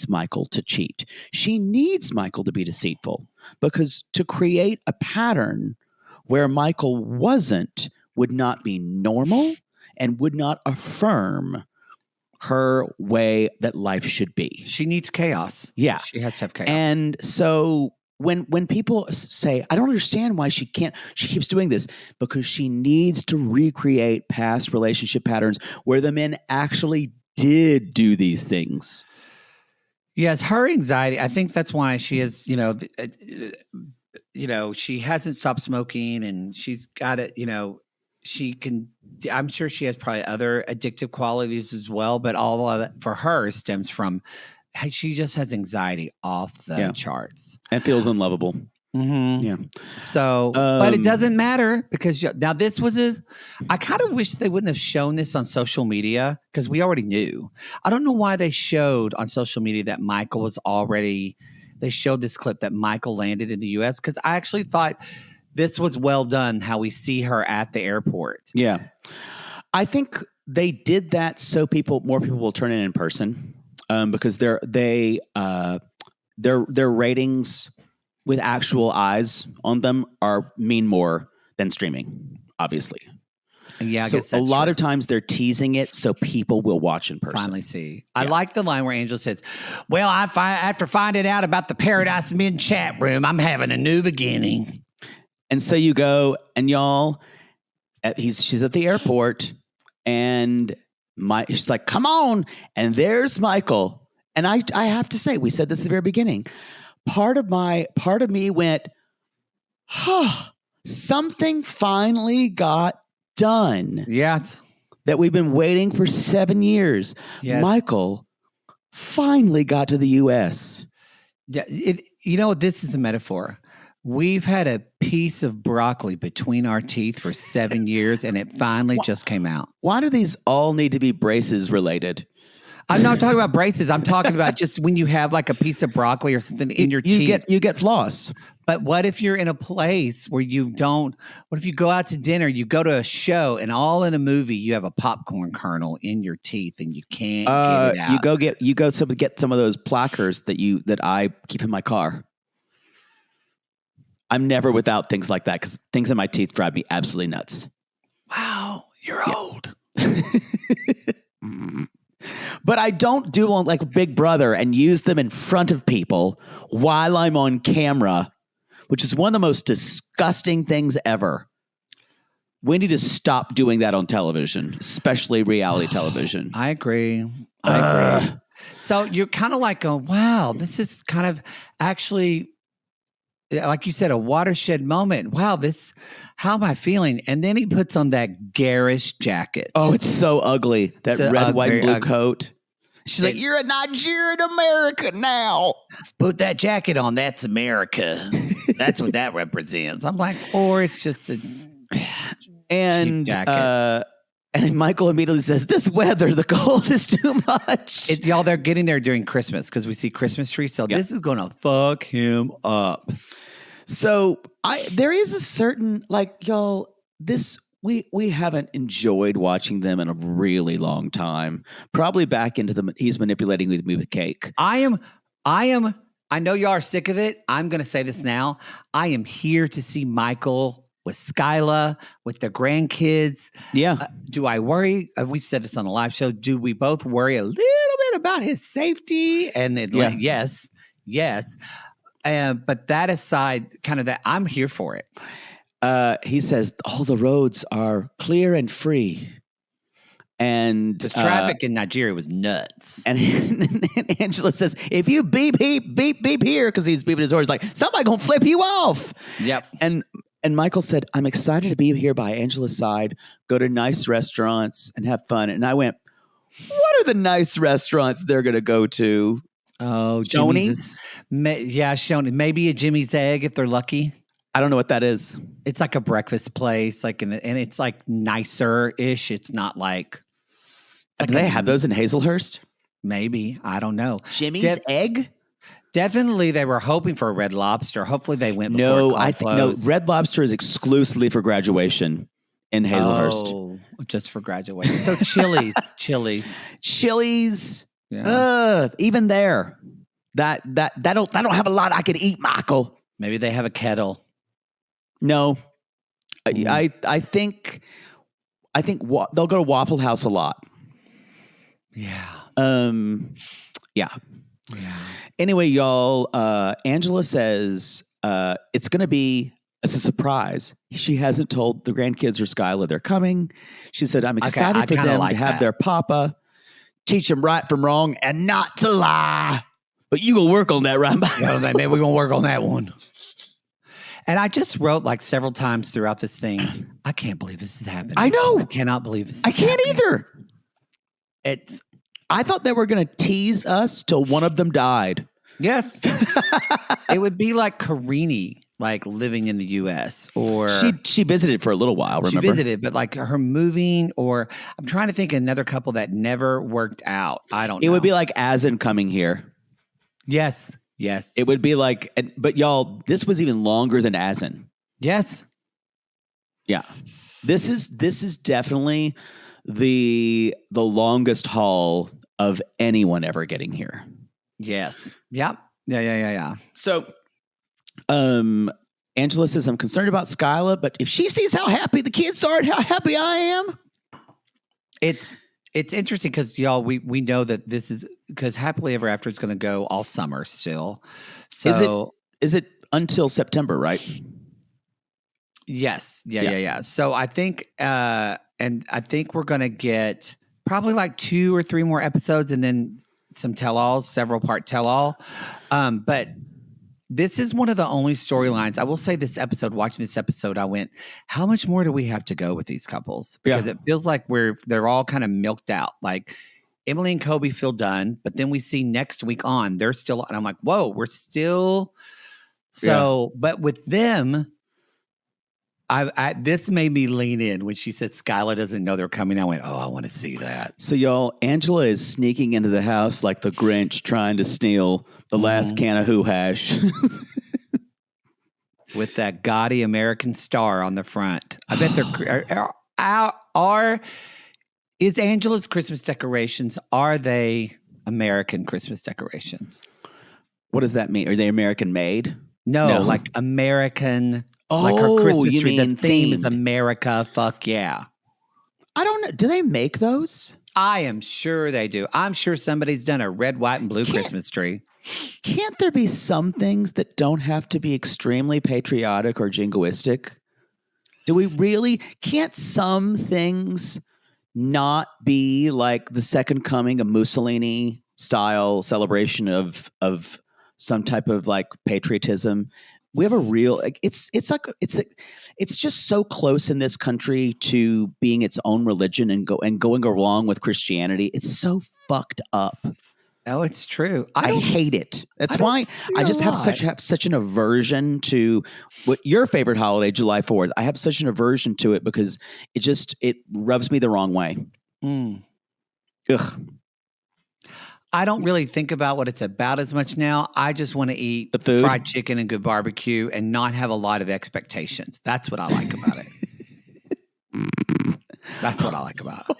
Speaker 1: Michael to cheat. She needs Michael to be deceitful, because to create a pattern where Michael wasn't would not be normal and would not affirm her way that life should be.
Speaker 2: She needs chaos.
Speaker 1: Yeah.
Speaker 2: She has to have chaos.
Speaker 1: And so when people say, I don't understand why she keeps doing this, because she needs to recreate past relationship patterns where the men actually did do these things.
Speaker 2: Yes, her anxiety. I think that's why she is, she hasn't stopped smoking, and she's got it, she can, I'm sure she has probably other addictive qualities as well, but all of that for her stems from, she just has anxiety off the charts.
Speaker 1: And feels unlovable.
Speaker 2: Mm-hmm.
Speaker 1: Yeah.
Speaker 2: So, but it doesn't matter, because now this was I kind of wish they wouldn't have shown this on social media, because we already knew. I don't know why they showed on social media that Michael was already, they showed this clip that Michael landed in the U.S., because I actually thought this was well done, how we see her at the airport.
Speaker 1: Yeah. I think they did that so more people will turn in person, because their ratings with actual eyes on them mean more than streaming, obviously.
Speaker 2: Yeah, I
Speaker 1: so
Speaker 2: guess that's
Speaker 1: a lot
Speaker 2: true.
Speaker 1: of times they're teasing it so people will watch in person.
Speaker 2: Finally see. I like the line where Angela says, well, after finding out about the Paradise Men chat room, I'm having a new beginning.
Speaker 1: And so you go, and y'all, she's at the airport, and she's like, come on. And there's Michael. And I have to say, we said this at the very beginning. Part of me went, something finally got done.
Speaker 2: Yeah.
Speaker 1: That we've been waiting for 7 years.
Speaker 2: Yes.
Speaker 1: Michael finally got to the U.S.
Speaker 2: Yeah, this is a metaphor. We've had a piece of broccoli between our teeth for 7 years, and it finally just came out.
Speaker 1: Why do these all need to be braces related?
Speaker 2: I'm not talking about braces. I'm talking about just when you have like a piece of broccoli or something in your teeth.
Speaker 1: You get floss.
Speaker 2: But what if you're in a place where you don't? What if you go out to dinner, you go to a show, and all in a movie you have a popcorn kernel in your teeth and you can't get it out?
Speaker 1: You go get some of those plackers that I keep in my car. I'm never without things like that, because things in my teeth drive me absolutely nuts.
Speaker 2: Wow, you're old.
Speaker 1: But I don't do them like Big Brother and use them in front of people while I'm on camera, which is one of the most disgusting things ever. We need to stop doing that on television, especially reality television.
Speaker 2: I agree. So you're kind of like, wow, this is kind of actually, like you said, a watershed moment. Wow, how am I feeling? And then he puts on that garish jacket.
Speaker 1: Oh, it's so ugly. That red, white, and blue
Speaker 2: ugly
Speaker 1: coat. She's like, you're a Nigerian American now.
Speaker 2: Put that jacket on. That's America. That's what that represents. I'm like, or it's just a cheap jacket.
Speaker 1: And Michael immediately says, this weather, the cold is too much.
Speaker 2: Y'all, they're getting there during Christmas because we see Christmas trees. So this is going to fuck him up.
Speaker 1: So there is a certain, like, y'all, we haven't enjoyed watching them in a really long time. Probably back into he's manipulating me with cake.
Speaker 2: I know y'all are sick of it. I'm going to say this now. I am here to see Michael with Skyla, with the grandkids.
Speaker 1: Yeah.
Speaker 2: Do I worry? We've said this on a live show. Do we both worry a little bit about his safety? And yes. But that aside, kind of that, I'm here for it.
Speaker 1: He says, all the roads are clear and free. And
Speaker 2: the traffic in Nigeria was nuts.
Speaker 1: And Angela says, if you beep here, because he's beeping his horn, he's like, somebody gonna flip you off.
Speaker 2: Yep.
Speaker 1: And Michael said, I'm excited to be here by Angela's side, go to nice restaurants and have fun. And I went, what are the nice restaurants they're going to go to?
Speaker 2: Oh,
Speaker 1: Shoney's?
Speaker 2: Shoney. Maybe a Jimmy's Egg if they're lucky.
Speaker 1: I don't know what that is.
Speaker 2: It's like a breakfast place, and it's like nicer-ish. It's not like...
Speaker 1: Do they have those in Hazelhurst?
Speaker 2: Maybe. I don't know.
Speaker 1: Jimmy's Egg?
Speaker 2: Definitely, they were hoping for a Red Lobster. Hopefully, they went before
Speaker 1: No,
Speaker 2: it called
Speaker 1: no.
Speaker 2: close.
Speaker 1: Red Lobster is exclusively for graduation in Hazelhurst.
Speaker 2: Oh, just for graduation. So Chili's.
Speaker 1: Yeah. Even there, that don't have a lot I could eat, Michael.
Speaker 2: Maybe they have a kettle.
Speaker 1: No, I think they'll go to Waffle House a lot.
Speaker 2: Yeah.
Speaker 1: Yeah.
Speaker 2: Yeah.
Speaker 1: Anyway, y'all, Angela says it's going to be as a surprise. She hasn't told the grandkids or Skyla they're coming. She said, I'm excited for them to have their papa teach them right from wrong and not to lie. But you gonna work on that, right?
Speaker 2: Well, maybe we're going to work on that one. And I just wrote like several times throughout this thing, I can't believe this is happening.
Speaker 1: I know.
Speaker 2: I cannot believe this is
Speaker 1: I can't
Speaker 2: happening.
Speaker 1: either. I thought they were going to tease us till one of them died.
Speaker 2: Yes. It would be like Karini, like living in the U.S. or
Speaker 1: she visited for a little while. Remember?
Speaker 2: She visited, but like her moving, or I'm trying to think of another couple that never worked out. I don't know.
Speaker 1: It would be like Asin coming here.
Speaker 2: Yes.
Speaker 1: It would be like, but y'all, this was even longer than Asin.
Speaker 2: Yes.
Speaker 1: Yeah. This is definitely the longest haul of anyone ever getting here.
Speaker 2: Yes. Yep. Yeah.
Speaker 1: So, Angela says, I'm concerned about Skyla, but if she sees how happy the kids are and how happy I am.
Speaker 2: It's interesting because y'all, we know that this is because Happily Ever After is going to go all summer still. So
Speaker 1: is it until September, right?
Speaker 2: Yes. Yeah. So I think, and I think we're going to get probably like 2 or 3 more episodes and then some tell-alls, several part tell-all. But this is one of the only storylines. I will say watching this episode, I went, how much more do we have to go with these couples? Because it feels like they're all kind of milked out. Like Emily and Kobe feel done, but then we see next week on, they're still, and I'm like, whoa, we're still. So, but with them, this made me lean in when she said Skyla doesn't know they're coming. I went, oh, I want to see that.
Speaker 1: So y'all, Angela is sneaking into the house like the Grinch trying to steal the last can of Who Hash.
Speaker 2: With that gaudy American star on the front. I bet is Angela's Christmas decorations, are they American Christmas decorations?
Speaker 1: What does that mean? Are they American made?
Speaker 2: No, like American. Like her Christmas
Speaker 1: you
Speaker 2: tree.
Speaker 1: mean
Speaker 2: The theme is
Speaker 1: themed.
Speaker 2: America. Fuck yeah.
Speaker 1: I don't know. Do they make those?
Speaker 2: I am sure they do. I'm sure somebody's done a red, white, and blue Christmas tree.
Speaker 1: Can't there be some things that don't have to be extremely patriotic or jingoistic? Do we really? Can't some things not be like the second coming of Mussolini style celebration of some type of like patriotism? We have a real like it's just so close in this country to being its own religion and going along with Christianity. It's so fucked up.
Speaker 2: Oh, it's true.
Speaker 1: I hate it. That's why I just have such an aversion to what your favorite holiday, July 4th. I have such an aversion to it because it rubs me the wrong way. Ugh.
Speaker 2: I don't really think about what it's about as much now. I just want to eat
Speaker 1: the food,
Speaker 2: fried chicken and good barbecue and not have a lot of expectations. That's what I like about it. That's what I like about it.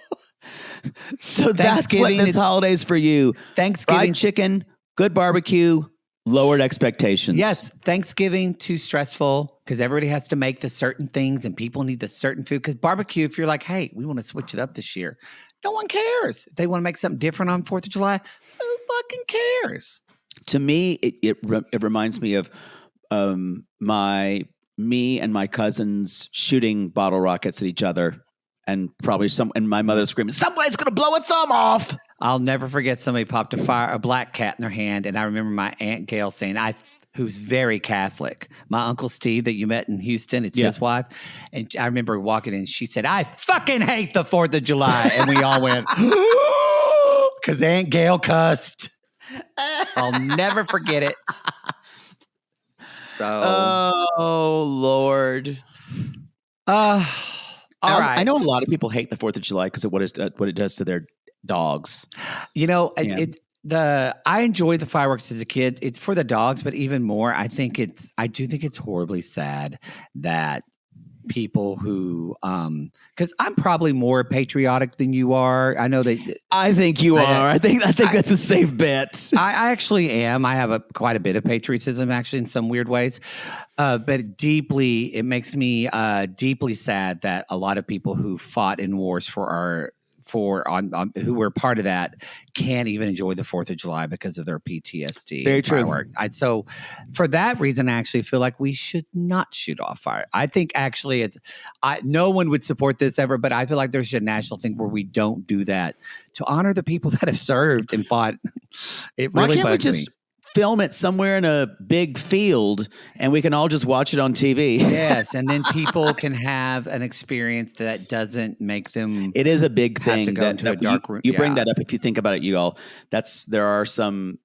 Speaker 1: So that's what this holiday's for you.
Speaker 2: Thanksgiving.
Speaker 1: Fried chicken, good barbecue, lowered expectations.
Speaker 2: Yes. Thanksgiving, too stressful because everybody has to make the certain things and people need the certain food. Because barbecue, if you're like, hey, we want to switch it up this year, no one cares. If they want to make something different on 4th of July, who fucking cares?
Speaker 1: To me, it reminds me of me and my cousins shooting bottle rockets at each other, and probably and my mother screaming, "Somebody's gonna blow a thumb off."
Speaker 2: I'll never forget somebody popped a black cat in their hand, and I remember my Aunt Gail saying, who's very Catholic. My Uncle Steve that you met in Houston, it's his wife. And I remember walking in, she said, I fucking hate the 4th of July. And we all went, because Aunt Gail cussed. I'll never forget it. So.
Speaker 1: Oh, Lord.
Speaker 2: All right.
Speaker 1: I know a lot of people hate the 4th of July because of what it does to their dogs.
Speaker 2: You know, I enjoyed the fireworks as a kid. It's for the dogs, but even more, I do think it's horribly sad that people who because I'm probably more patriotic than you are. I know that
Speaker 1: I think you are. I think that's a safe bet.
Speaker 2: I actually am. I have quite a bit of patriotism, actually, in some weird ways. But it makes me deeply sad that a lot of people who fought in wars who were part of that can't even enjoy the 4th of July because of their PTSD.
Speaker 1: Very true.
Speaker 2: Fireworks. So for that reason, I actually feel like we should not shoot off fire. I think actually no one would support this ever, but I feel like there's a national thing where we don't do that to honor the people that have served and fought. It really
Speaker 1: Why can't we
Speaker 2: bugs
Speaker 1: just
Speaker 2: me.
Speaker 1: film it somewhere in a big field and we can all just watch it on TV?
Speaker 2: Yes, and then people can have an experience that doesn't make them.
Speaker 1: It is a big
Speaker 2: have
Speaker 1: thing
Speaker 2: to go into a dark room.
Speaker 1: You bring
Speaker 2: Yeah.
Speaker 1: that up. If you think about it, you all, there are some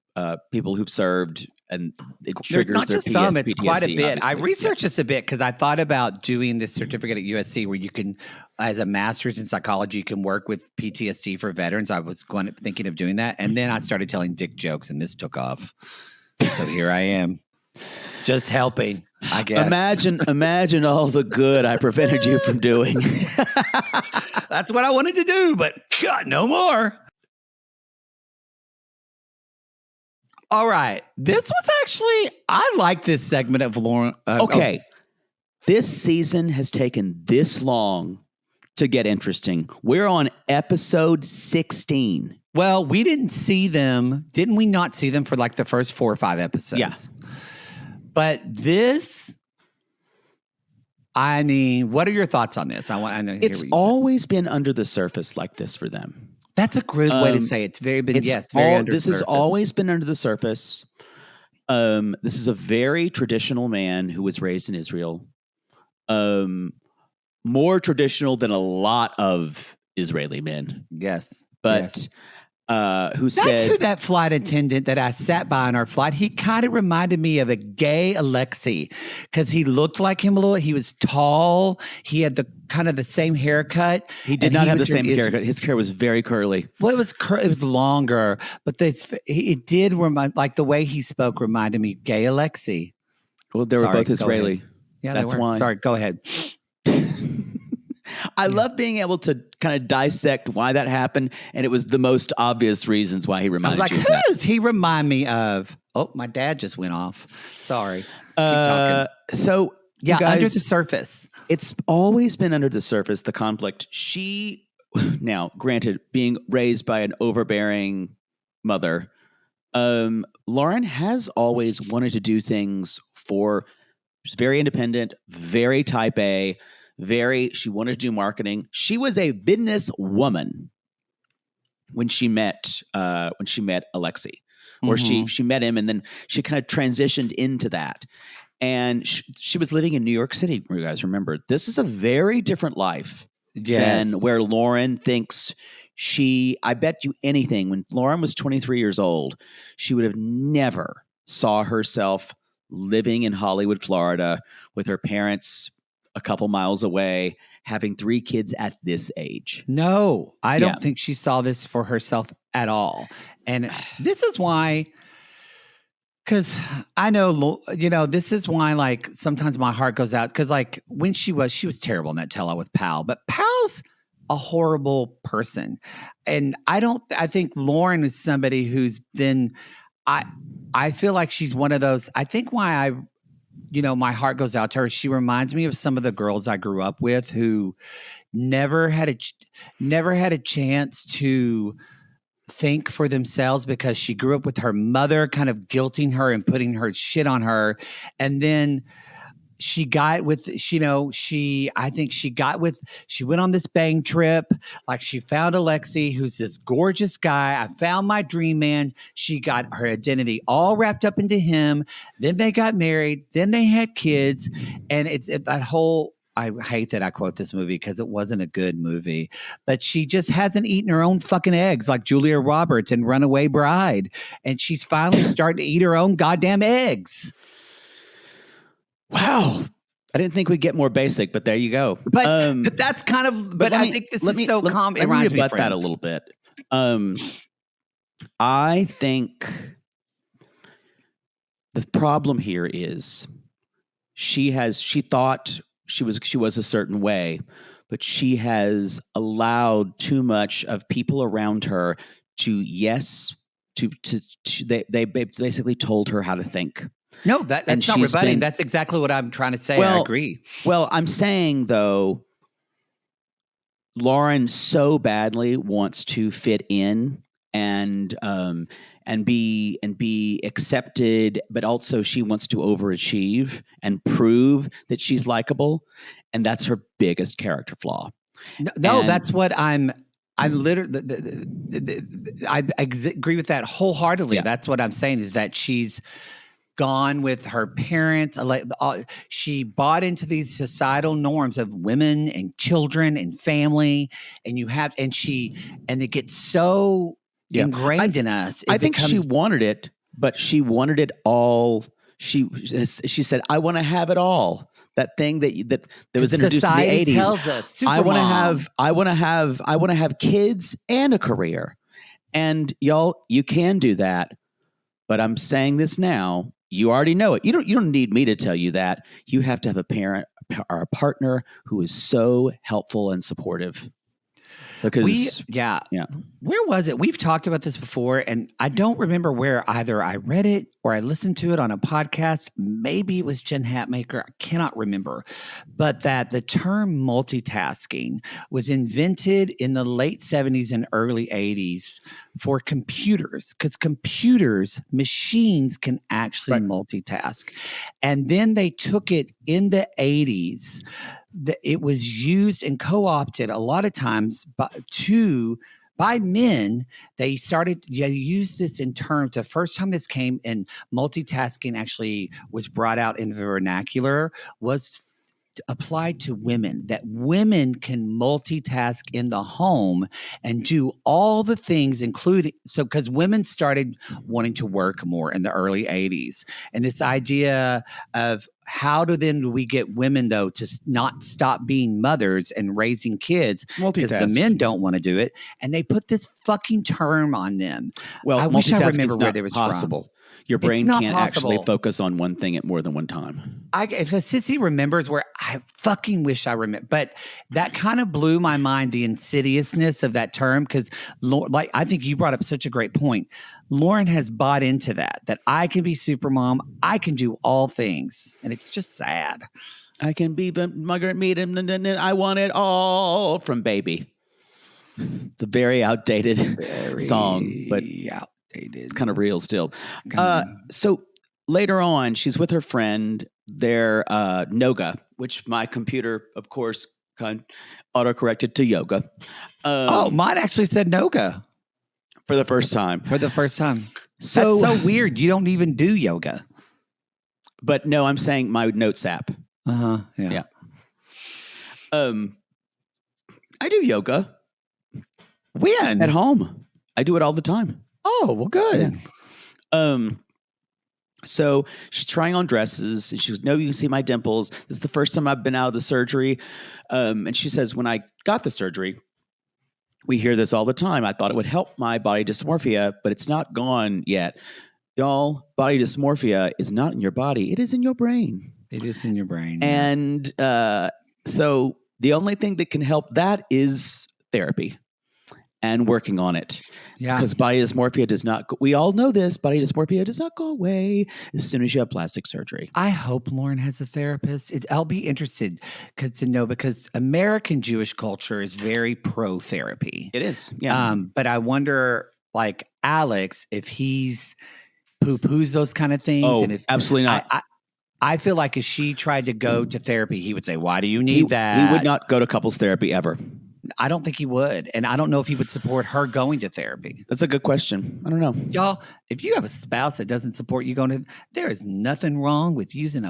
Speaker 1: people who've served and it
Speaker 2: There's
Speaker 1: triggers
Speaker 2: not
Speaker 1: their
Speaker 2: just some, it's
Speaker 1: PTSD,
Speaker 2: quite a bit. I
Speaker 1: obviously.
Speaker 2: researched this a bit because I thought about doing this certificate at USC where you can, as a master's in psychology, you can work with PTSD for veterans. I was thinking of doing that. And then I started telling dick jokes and this took off. So here I am, just helping, I guess.
Speaker 1: Imagine all the good I prevented you from doing.
Speaker 2: That's what I wanted to do, but God, no more. All right. This was actually, I like this segment of Loren.
Speaker 1: Okay. This season has taken this long to get interesting. We're on episode 16.
Speaker 2: Well, we didn't see them. Didn't we not see them for like the first 4 or 5 episodes?
Speaker 1: Yeah.
Speaker 2: But this, I mean, what are your thoughts on this? I know.
Speaker 1: It's always been under the surface like this for them.
Speaker 2: That's a good way to say it. It's very been, yes, very under the
Speaker 1: This
Speaker 2: surface.
Speaker 1: has always been under the surface. This is a very traditional man who was raised in Israel. More traditional than a lot of Israeli men.
Speaker 2: Yes.
Speaker 1: But
Speaker 2: yes.
Speaker 1: Who
Speaker 2: That's
Speaker 1: said
Speaker 2: who that flight attendant that I sat by on our flight, he kind of reminded me of a gay Alexei because he looked like him a little. He was tall. He had the kind of the same haircut.
Speaker 1: he did not have the same haircut. His hair was very curly.
Speaker 2: Well, it was longer, but it did remind, like the way he spoke reminded me gay Alexei.
Speaker 1: Well, they were
Speaker 2: Sorry,
Speaker 1: both
Speaker 2: go
Speaker 1: Israeli.
Speaker 2: ahead. Yeah,
Speaker 1: That's
Speaker 2: they were.
Speaker 1: why.
Speaker 2: Sorry, go ahead.
Speaker 1: I love being able to kind of dissect why that happened, and it was the most obvious reasons why he
Speaker 2: I was
Speaker 1: reminded
Speaker 2: like,
Speaker 1: you of
Speaker 2: who
Speaker 1: that.
Speaker 2: does he remind me of? Oh, my dad just went off. Sorry. Keep talking.
Speaker 1: So, you
Speaker 2: Yeah,
Speaker 1: guys,
Speaker 2: under the surface.
Speaker 1: it's always been under the surface, the conflict. She, now, granted, being raised by an overbearing mother, Loren has always wanted to do things she's very independent, very type A, she wanted to do marketing. She was a business woman when she met Alexei, or she met him, and then she kind of transitioned into that. And she was living in New York City. You guys remember, this is a very different life than where Loren thinks I bet you anything, when Loren was 23 years old, she would have never saw herself living in Hollywood, Florida, with her parents a couple miles away, having 3 kids at this age.
Speaker 2: No, I don't think she saw this for herself at all. And this is why, because I know, this is why, like, sometimes my heart goes out. Because, like, when she was terrible in that tell-all with Pal. But Pal's a horrible person. And I think Loren is somebody who's been, I feel like she's one of those, I think why my heart goes out to her. She reminds me of some of the girls I grew up with who never had a chance to think for themselves because she grew up with her mother kind of guilting her and putting her shit on her. And then she went on this bang trip. Like, she found Alexei, who's this gorgeous guy. I found my dream man. She got her identity all wrapped up into him. Then they got married. Then they had kids. And that whole, I hate that I quote this movie because it wasn't a good movie, but she just hasn't eaten her own fucking eggs like Julia Roberts in Runaway Bride. And she's finally starting to eat her own goddamn eggs.
Speaker 1: Wow. I didn't think we'd get more basic, but there you go.
Speaker 2: But that's kind of, but I think this is so common.
Speaker 1: Let me rebut that a little bit. I think the problem here is she thought she was a certain way, but she has allowed too much of people around her to they basically told her how to think.
Speaker 2: No, that's not
Speaker 1: she's
Speaker 2: rebutting. That's exactly what I'm trying to say. I agree.
Speaker 1: Well, I'm saying though, Loren so badly wants to fit in and be accepted, but also she wants to overachieve and prove that she's likable, and that's her biggest character flaw.
Speaker 2: No, that's what I'm literally. I agree with that wholeheartedly.
Speaker 1: Yeah.
Speaker 2: That's what I'm saying is that she's gone with her parents. She bought into these societal norms of women and children and family, and it gets so ingrained in us.
Speaker 1: I think she wanted it, but she wanted it all. She said, "I want to have it all." That thing that was introduced in the 80s.
Speaker 2: Tells us,
Speaker 1: I want to have kids and a career. And y'all, you can do that. But I'm saying this now. You already know it. You don't need me to tell you that. You have to have a parent or a partner who is so helpful and supportive. Because
Speaker 2: where was it? We've talked about this before, and I don't remember where either I read it or I listened to it on a podcast. Maybe it was Jen Hatmaker. I cannot remember. But that the term multitasking was invented in the late 70s and early 80s for computers, because machines can actually multitask. And then they took it in the 80s. It was used and co-opted a lot of times by men. They started to use this in terms. The first time this came and multitasking actually was brought out in the vernacular was applied to women, that women can multitask in the home and do all the things, including because women started wanting to work more in the early 80s, and this idea of how do we get women though to not stop being mothers and raising kids because the men don't want to do it, and they put this fucking term on them.
Speaker 1: Well,
Speaker 2: I wish I remember where it was
Speaker 1: possible.
Speaker 2: From.
Speaker 1: Your brain can't actually focus on one thing at more than one time.
Speaker 2: If a sissy remembers where I fucking wish I remember, but that kind of blew my mind, the insidiousness of that term. Because like, I think you brought up such a great point. Loren has bought into that I can be super mom. I can do all things. And it's just sad.
Speaker 1: I can be Margaret Mead and I want it all from Baby. It's a very outdated song, but it's kind of real still. So later on, she's with her friend, their Noga, which my computer, of course, autocorrected to yoga.
Speaker 2: Mine actually said Noga.
Speaker 1: For the first time.
Speaker 2: So, that's so weird. You don't even do yoga.
Speaker 1: But no, I'm saying my notes app.
Speaker 2: Yeah.
Speaker 1: I do yoga.
Speaker 2: When?
Speaker 1: At home. I do it all the time.
Speaker 2: Oh, well, good.
Speaker 1: Yeah. So she's trying on dresses, and she goes, "No, you can see my dimples. This is the first time I've been out of the surgery." And she says, "When I got the surgery, we hear this all the time. I thought it would help my body dysmorphia, but it's not gone yet. Y'all, body dysmorphia is not in your body. It is in your brain.
Speaker 2: It is in your brain.
Speaker 1: And so the only thing that can help that is therapy and working on it.
Speaker 2: Yeah.
Speaker 1: Because body dysmorphia does not, we all know this, body dysmorphia does not go away as soon as you have plastic surgery.
Speaker 2: I hope Loren has a therapist. I'll be interested to know, because American Jewish culture is very pro-therapy.
Speaker 1: It is, yeah.
Speaker 2: But I wonder, like Alex, if he's poo-poos those kind of things.
Speaker 1: Oh,
Speaker 2: and if,
Speaker 1: absolutely not.
Speaker 2: I feel like if she tried to go to therapy, he would say, "Why do you need that?"
Speaker 1: He would not go to couples therapy ever.
Speaker 2: I don't think he would. And I don't know if he would support her going to therapy.
Speaker 1: That's a good question. I don't know.
Speaker 2: Y'all, if you have a spouse that doesn't support you going to, there is nothing wrong with using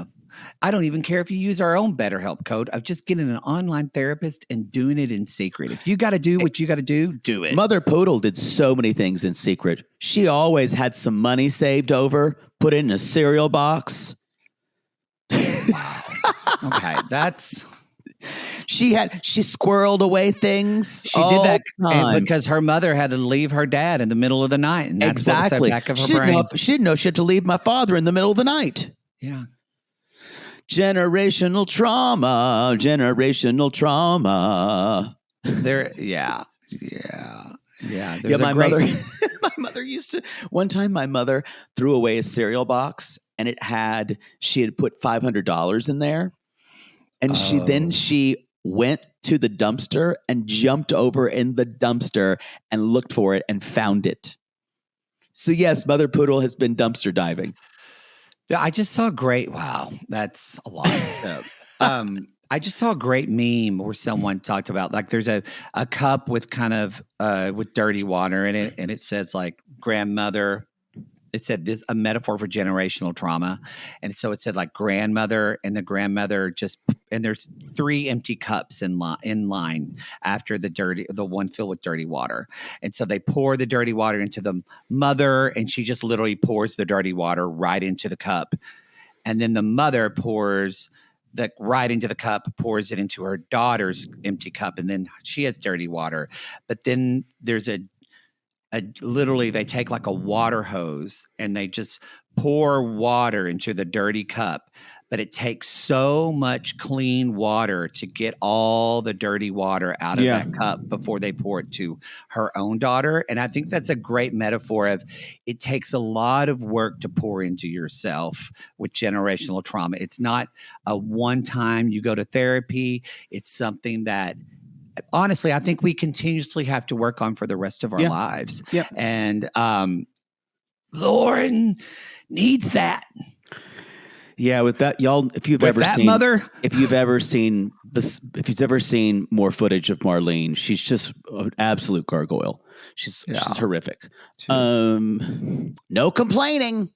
Speaker 2: I don't even care if you use our own BetterHelp code of just getting an online therapist and doing it in secret. If you got to do what you got to do it.
Speaker 1: Mother Poodle did so many things in secret. She always had some money saved over, put it in a cereal box.
Speaker 2: Wow. Okay,
Speaker 1: She squirreled away things.
Speaker 2: She did that
Speaker 1: time.
Speaker 2: because her mother had to leave her dad in the middle of the night, and that's what was at the back of her brain.
Speaker 1: She didn't know she had to leave my father in the middle of the night.
Speaker 2: Yeah.
Speaker 1: Generational trauma.
Speaker 2: There's
Speaker 1: my mother. My mother used to. One time, my mother threw away a cereal box, and she had put $500 in there, and she went to the dumpster and jumped over in the dumpster and looked for it and found it. So yes, Mother Poodle has been dumpster diving.
Speaker 2: Yeah, I just saw a great. Wow, that's a lot. I just saw a great meme where someone talked about like there's a cup with kind of with dirty water in it, and it says like grandmother. It said a metaphor for generational trauma, and so it said like grandmother and the grandmother and there's 3 empty cups in line after the one filled with dirty water, and so they pour the dirty water into the mother, and she just literally pours the dirty water right into the cup, and then the mother pours right into the cup, pours it into her daughter's empty cup, and then she has dirty water. But then there's literally they take like a water hose and they just pour water into the dirty cup. But it takes so much clean water to get all the dirty water out of that cup before they pour it to her own daughter. And I think that's a great metaphor of it takes a lot of work to pour into yourself with generational trauma. It's not a one time you go to therapy. It's something that honestly, I think we continuously have to work on for the rest of our lives.
Speaker 1: Yeah.
Speaker 2: And Loren needs that.
Speaker 1: Yeah, with that, y'all. If you've ever seen more footage of Marlene, she's just an absolute gargoyle. She's horrific. No complaining.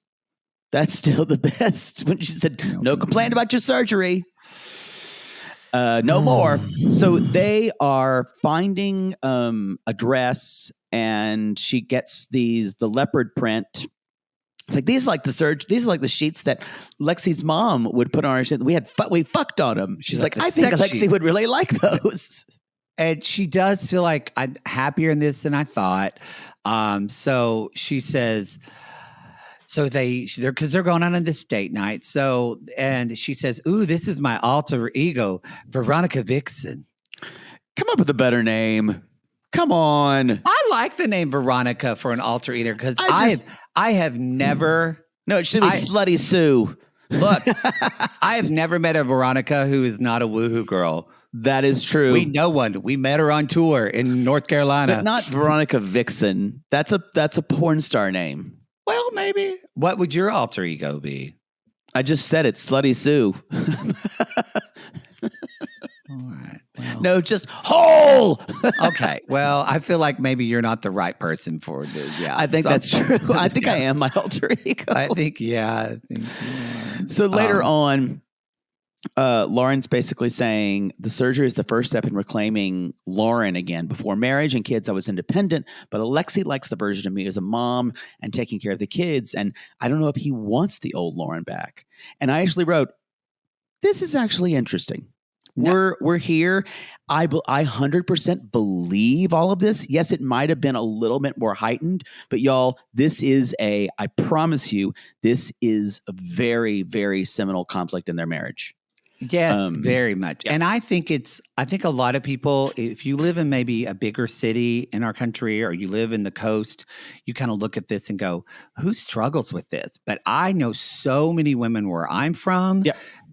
Speaker 1: That's still the best. When she said, "No complaint about your surgery." No more. So they are finding a dress, and she gets the leopard print. It's like these are like the sheets that Lexi's mom would put on her. We fucked on them. She's like, I think Lexi would really like those.
Speaker 2: And she does feel like I'm happier in this than I thought. So she says, because they're going on this date night. So, and she says, "Ooh, this is my alter ego, Veronica Vixen."
Speaker 1: Come up with a better name. Come on.
Speaker 2: I like the name Veronica for an alter ego because I have never.
Speaker 1: No, it should be Slutty Sue.
Speaker 2: Look, I have never met a Veronica who is not a woohoo girl.
Speaker 1: That is true.
Speaker 2: We know one. We met her on tour in North Carolina.
Speaker 1: But not Veronica Vixen. That's a porn star name.
Speaker 2: Well, maybe. What would your alter ego be?
Speaker 1: I just said it, Slutty Sue.
Speaker 2: All right. Well.
Speaker 1: No, just whole.
Speaker 2: Okay. Well, I feel like maybe you're not the right person for this. Yeah.
Speaker 1: I think that's true. I think I am my alter ego.
Speaker 2: I think you are.
Speaker 1: So later on, Lauren's basically saying the surgery is the first step in reclaiming Loren again. Before marriage and kids, I was independent, but Alexei likes the version of me as a mom and taking care of the kids. And I don't know if he wants the old Loren back. And I actually wrote, this is actually interesting. No. We're here. I 100% believe all of this. Yes, it might have been a little bit more heightened, but y'all, I promise you, this is a very, very seminal conflict in their marriage.
Speaker 2: Yes, very much. Yeah. And I think a lot of people, if you live in maybe a bigger city in our country or you live in the coast, you kind of look at this and go, who struggles with this? But I know so many women where I'm from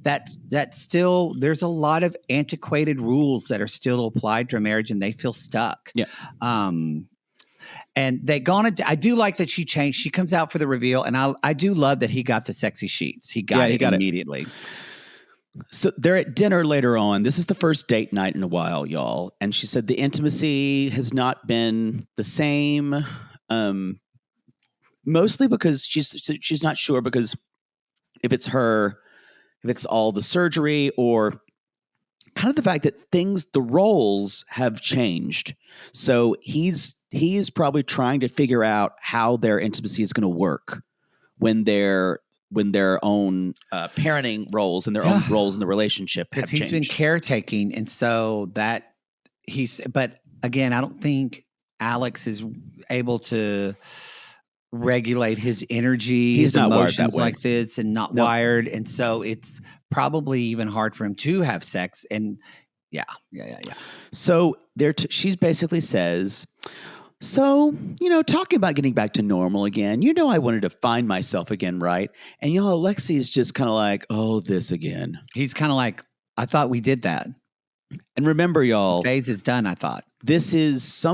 Speaker 2: that still, there's a lot of antiquated rules that are still applied to a marriage and they feel stuck.
Speaker 1: Yeah.
Speaker 2: And I do like that she changed. She comes out for the reveal, and I do love that he got the sexy sheets. He got it immediately.
Speaker 1: So they're at dinner later on. This is the first date night in a while, y'all. And she said the intimacy has not been the same, mostly because she's not sure because if it's all the surgery or kind of the fact that the roles have changed. So he is probably trying to figure out how their intimacy is going to work when they're when their own parenting roles and their own roles in the relationship have
Speaker 2: because he's
Speaker 1: changed.
Speaker 2: been caretaking, and so that but again, I don't think Alex is able to regulate his energy,
Speaker 1: He's
Speaker 2: his
Speaker 1: not wired that
Speaker 2: emotions
Speaker 1: way.
Speaker 2: like this, and not
Speaker 1: No.
Speaker 2: wired, and so it's probably even hard for him to have sex. And yeah.
Speaker 1: So she basically says, so, talking about getting back to normal again, I wanted to find myself again, right? And Alexei is just kind of like, oh, this again.
Speaker 2: He's kind of like, I thought we did that.
Speaker 1: And remember, y'all,
Speaker 2: Phase is done, I thought.
Speaker 1: this is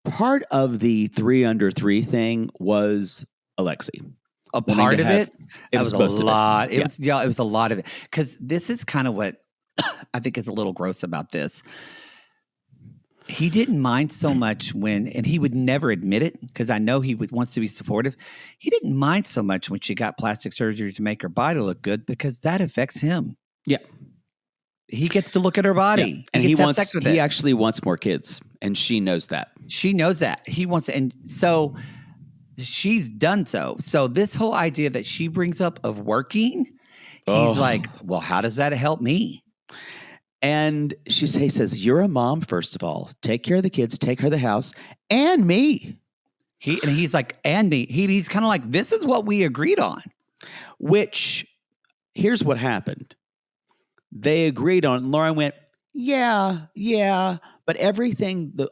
Speaker 1: part of the 3 under 3 thing was Alexei.
Speaker 2: A part of it?
Speaker 1: It was
Speaker 2: a lot. It was a lot of it. Because this is kind of what I think is a little gross about this. He didn't mind so much and he would never admit it because I know he wants to be supportive. He didn't mind so much when she got plastic surgery to make her body look good because that affects him.
Speaker 1: Yeah.
Speaker 2: He gets to look at her body.
Speaker 1: Yeah. And
Speaker 2: he gets to have sex with it.
Speaker 1: He actually wants more kids, and she knows that.
Speaker 2: She knows that. He wants, and so she's done so. So this whole idea that she brings up of working, he's like, well, how does that help me?
Speaker 1: And he says, you're a mom, first of all. Take care of the kids, take care of the house, and me.
Speaker 2: He's like, and me. He's kind of like, this is what we agreed on. Which,
Speaker 1: here's what happened. They agreed on. Loren went, yeah, but everything that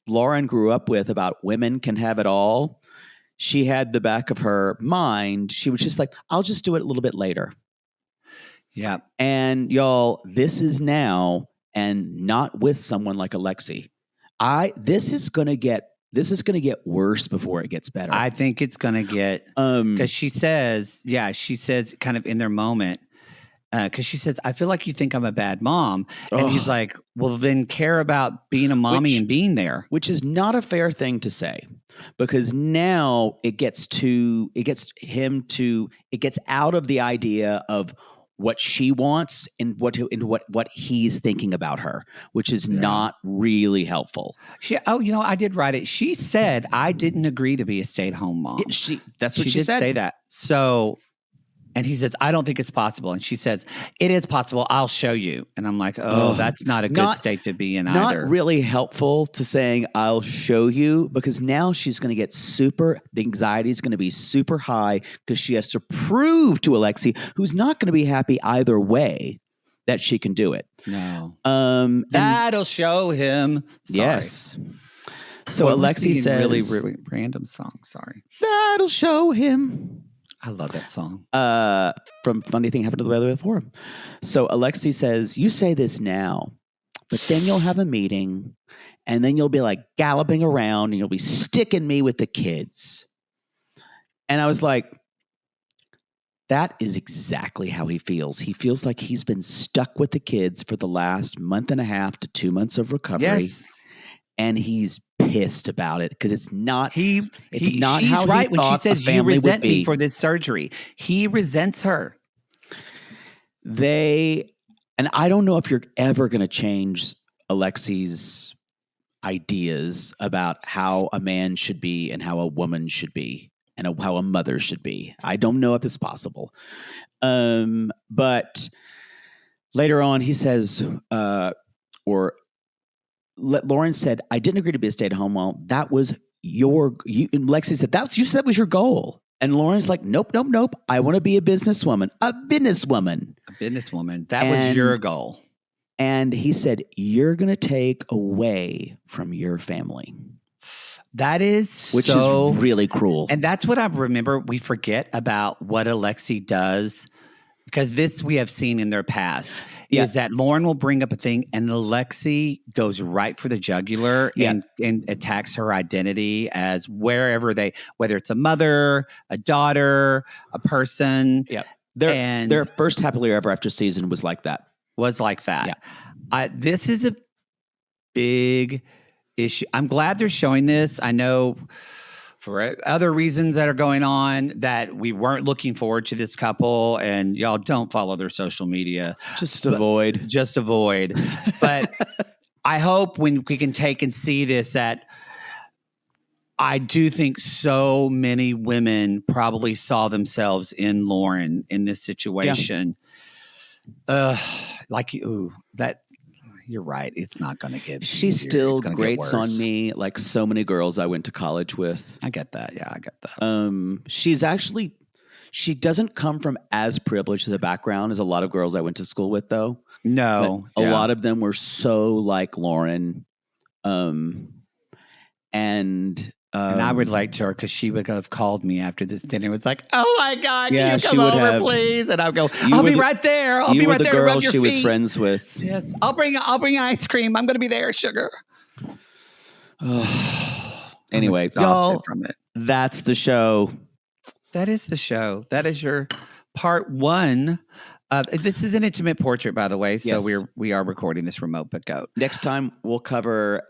Speaker 1: Loren grew up with about women can have it all, she had the back of her mind. She was just like, I'll just do it a little bit later.
Speaker 2: Yeah.
Speaker 1: And y'all, this is now, and not with someone like Alexei. This is going to get worse before it gets better.
Speaker 2: I think it's going to get, because she says kind of in their moment, because she says, I feel like you think I'm a bad mom. And he's like, well, then care about being a mommy and being there.
Speaker 1: Which is not a fair thing to say, because now it gets out of the idea of what she wants and what he's thinking about her, which is not really helpful.
Speaker 2: I did write it. She said, I didn't agree to be a stay-at-home mom.
Speaker 1: That's what she
Speaker 2: did
Speaker 1: said.
Speaker 2: Say that. So, and he says, I don't think it's possible. And she says, it is possible. I'll show you. And I'm like, that's not a good state to be in either.
Speaker 1: Not really helpful to saying, I'll show you, because now she's going to get the anxiety is going to be super high because she has to prove to Alexei, who's not going to be happy either way, that she can do it.
Speaker 2: No. That'll show him. Sorry.
Speaker 1: Yes. So Alexei says,
Speaker 2: really random song. Sorry.
Speaker 1: That'll show him.
Speaker 2: I love that song.
Speaker 1: From Funny Thing Happened to the Weather Before Him. So Alexei says, you say this now, but then you'll have a meeting, and then you'll be like galloping around, and you'll be sticking me with the kids. And I was like, that is exactly how he feels. He feels like he's been stuck with the kids for the last month and a half to 2 months of recovery.
Speaker 2: Yes.
Speaker 1: And he's pissed about it because it's not.
Speaker 2: She's
Speaker 1: how
Speaker 2: right
Speaker 1: he
Speaker 2: when she says you resent me
Speaker 1: be.
Speaker 2: for this surgery. He resents her.
Speaker 1: And I don't know if you're ever going to change Alexei's ideas about how a man should be and how a woman should be and how a mother should be. I don't know if it's possible. But later on, he says, Loren said, I didn't agree to be a stay-at-home mom. That was and Lexi said, you said that was your goal. And Loren's like, nope. I want to be a businesswoman.
Speaker 2: That was your goal.
Speaker 1: And he said, you're going to take away from your family.
Speaker 2: That is
Speaker 1: which is really cruel.
Speaker 2: And that's what I remember. We forget about what Alexei does, because this we have seen in their past is that Loren will bring up a thing and Alexei goes right for the jugular and attacks her identity as whether it's a mother, a daughter, a person.
Speaker 1: Yeah. Their first Happily Ever After season was like that.
Speaker 2: Yeah. This is a big issue. I'm glad they're showing this. I know for other reasons that are going on that we weren't looking forward to this couple, and y'all don't follow their social media.
Speaker 1: Just avoid.
Speaker 2: But I hope when we can take and see this, that I do think so many women probably saw themselves in Loren in this situation. You're right. It's not going to get
Speaker 1: She
Speaker 2: easier.
Speaker 1: still
Speaker 2: It's gonna get
Speaker 1: grates on
Speaker 2: worse.
Speaker 1: me like so many girls I went to college with.
Speaker 2: I get that. Yeah, I get that.
Speaker 1: She doesn't come from as privileged as a background as a lot of girls I went to school with, though.
Speaker 2: No.
Speaker 1: But a lot of them were so like Loren.
Speaker 2: And I would like to her because she would have called me after this dinner. It was like, oh my God,
Speaker 1: Yeah,
Speaker 2: can you
Speaker 1: she
Speaker 2: come
Speaker 1: would
Speaker 2: over,
Speaker 1: have.
Speaker 2: please? And I'll go,
Speaker 1: You
Speaker 2: I'll
Speaker 1: were
Speaker 2: be
Speaker 1: the-
Speaker 2: right there. I'll
Speaker 1: you
Speaker 2: be
Speaker 1: were
Speaker 2: right
Speaker 1: the
Speaker 2: there to
Speaker 1: girl
Speaker 2: rub your
Speaker 1: she was
Speaker 2: feet.
Speaker 1: friends with.
Speaker 2: Yes, I'll bring ice cream. I'm going to be there, sugar.
Speaker 1: Anyway,
Speaker 2: I'm exhausted
Speaker 1: y'all,
Speaker 2: from it.
Speaker 1: that's the show.
Speaker 2: That is the show. That is your part one. This is an intimate portrait, by the way. So
Speaker 1: Yes.
Speaker 2: we are recording this remote, but go.
Speaker 1: Next time we'll cover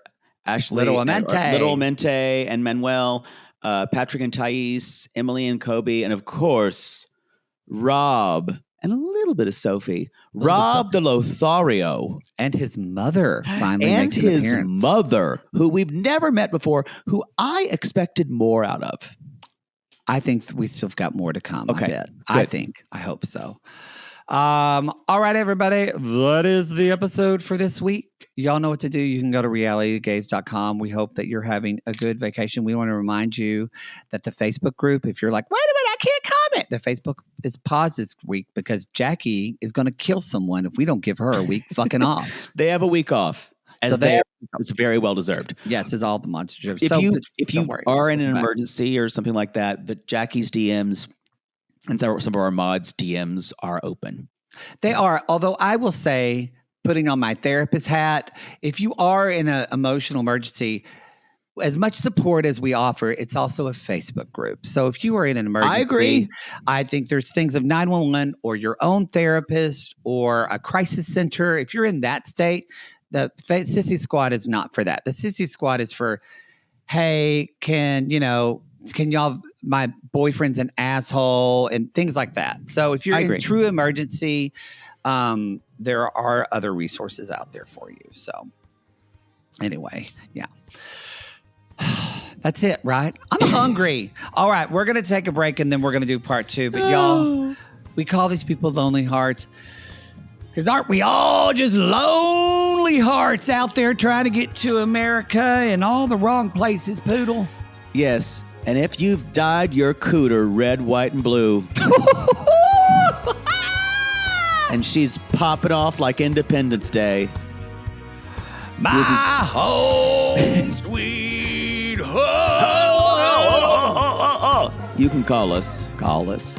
Speaker 1: Ashley,
Speaker 2: Little Amente.
Speaker 1: Little Amente and Manuel, Patrick and Thais, Emily and Kobe, and of course, Rob and a little bit of Sophie. Rob de Lothario.
Speaker 2: And his mother finally
Speaker 1: And
Speaker 2: makes an
Speaker 1: his
Speaker 2: appearance.
Speaker 1: mother, who we've never met before, who I expected more out of.
Speaker 2: I think we still got more to come.
Speaker 1: Okay,
Speaker 2: I bet.
Speaker 1: good.
Speaker 2: I hope so. All right, everybody. That is the episode for this week. Y'all know what to do. You can go to realitygaze.com. We hope that you're having a good vacation. We want to remind you that the Facebook group, if you're like, wait a minute, I can't comment. The Facebook is paused this week because Jackie is going to kill someone if we don't give her a week fucking off.
Speaker 1: They have a week off.
Speaker 2: So
Speaker 1: It's very well deserved.
Speaker 2: Yes, it's all the monsters.
Speaker 1: If you
Speaker 2: don't worry.
Speaker 1: are in an
Speaker 2: We'll be back.
Speaker 1: emergency or something like that, the Jackie's DMs and some of our mods' DMs are open.
Speaker 2: They are. Although I will say, putting on my therapist hat, if you are in an emotional emergency, as much support as we offer, it's also a Facebook group. So if you are in an emergency,
Speaker 1: I agree.
Speaker 2: I think there's things of 911 or your own therapist or a crisis center. If you're in that state, the Sissy Squad is not for that. The Sissy Squad is for, hey, can y'all, my boyfriend's an asshole and things like that. So if you're in true emergency, there are other resources out there for you. So anyway, yeah. That's it, right? I'm hungry. All right, we're going to take a break and then we're going to do part 2. But y'all, we call these people lonely hearts because aren't we all just lonely hearts out there trying to get to America in all the wrong places, Poodle?
Speaker 1: Yes. And if you've dyed your cooter red, white, and blue, and she's popping off like Independence Day,
Speaker 2: My home, sweet home.
Speaker 1: you can call us.
Speaker 2: Call us.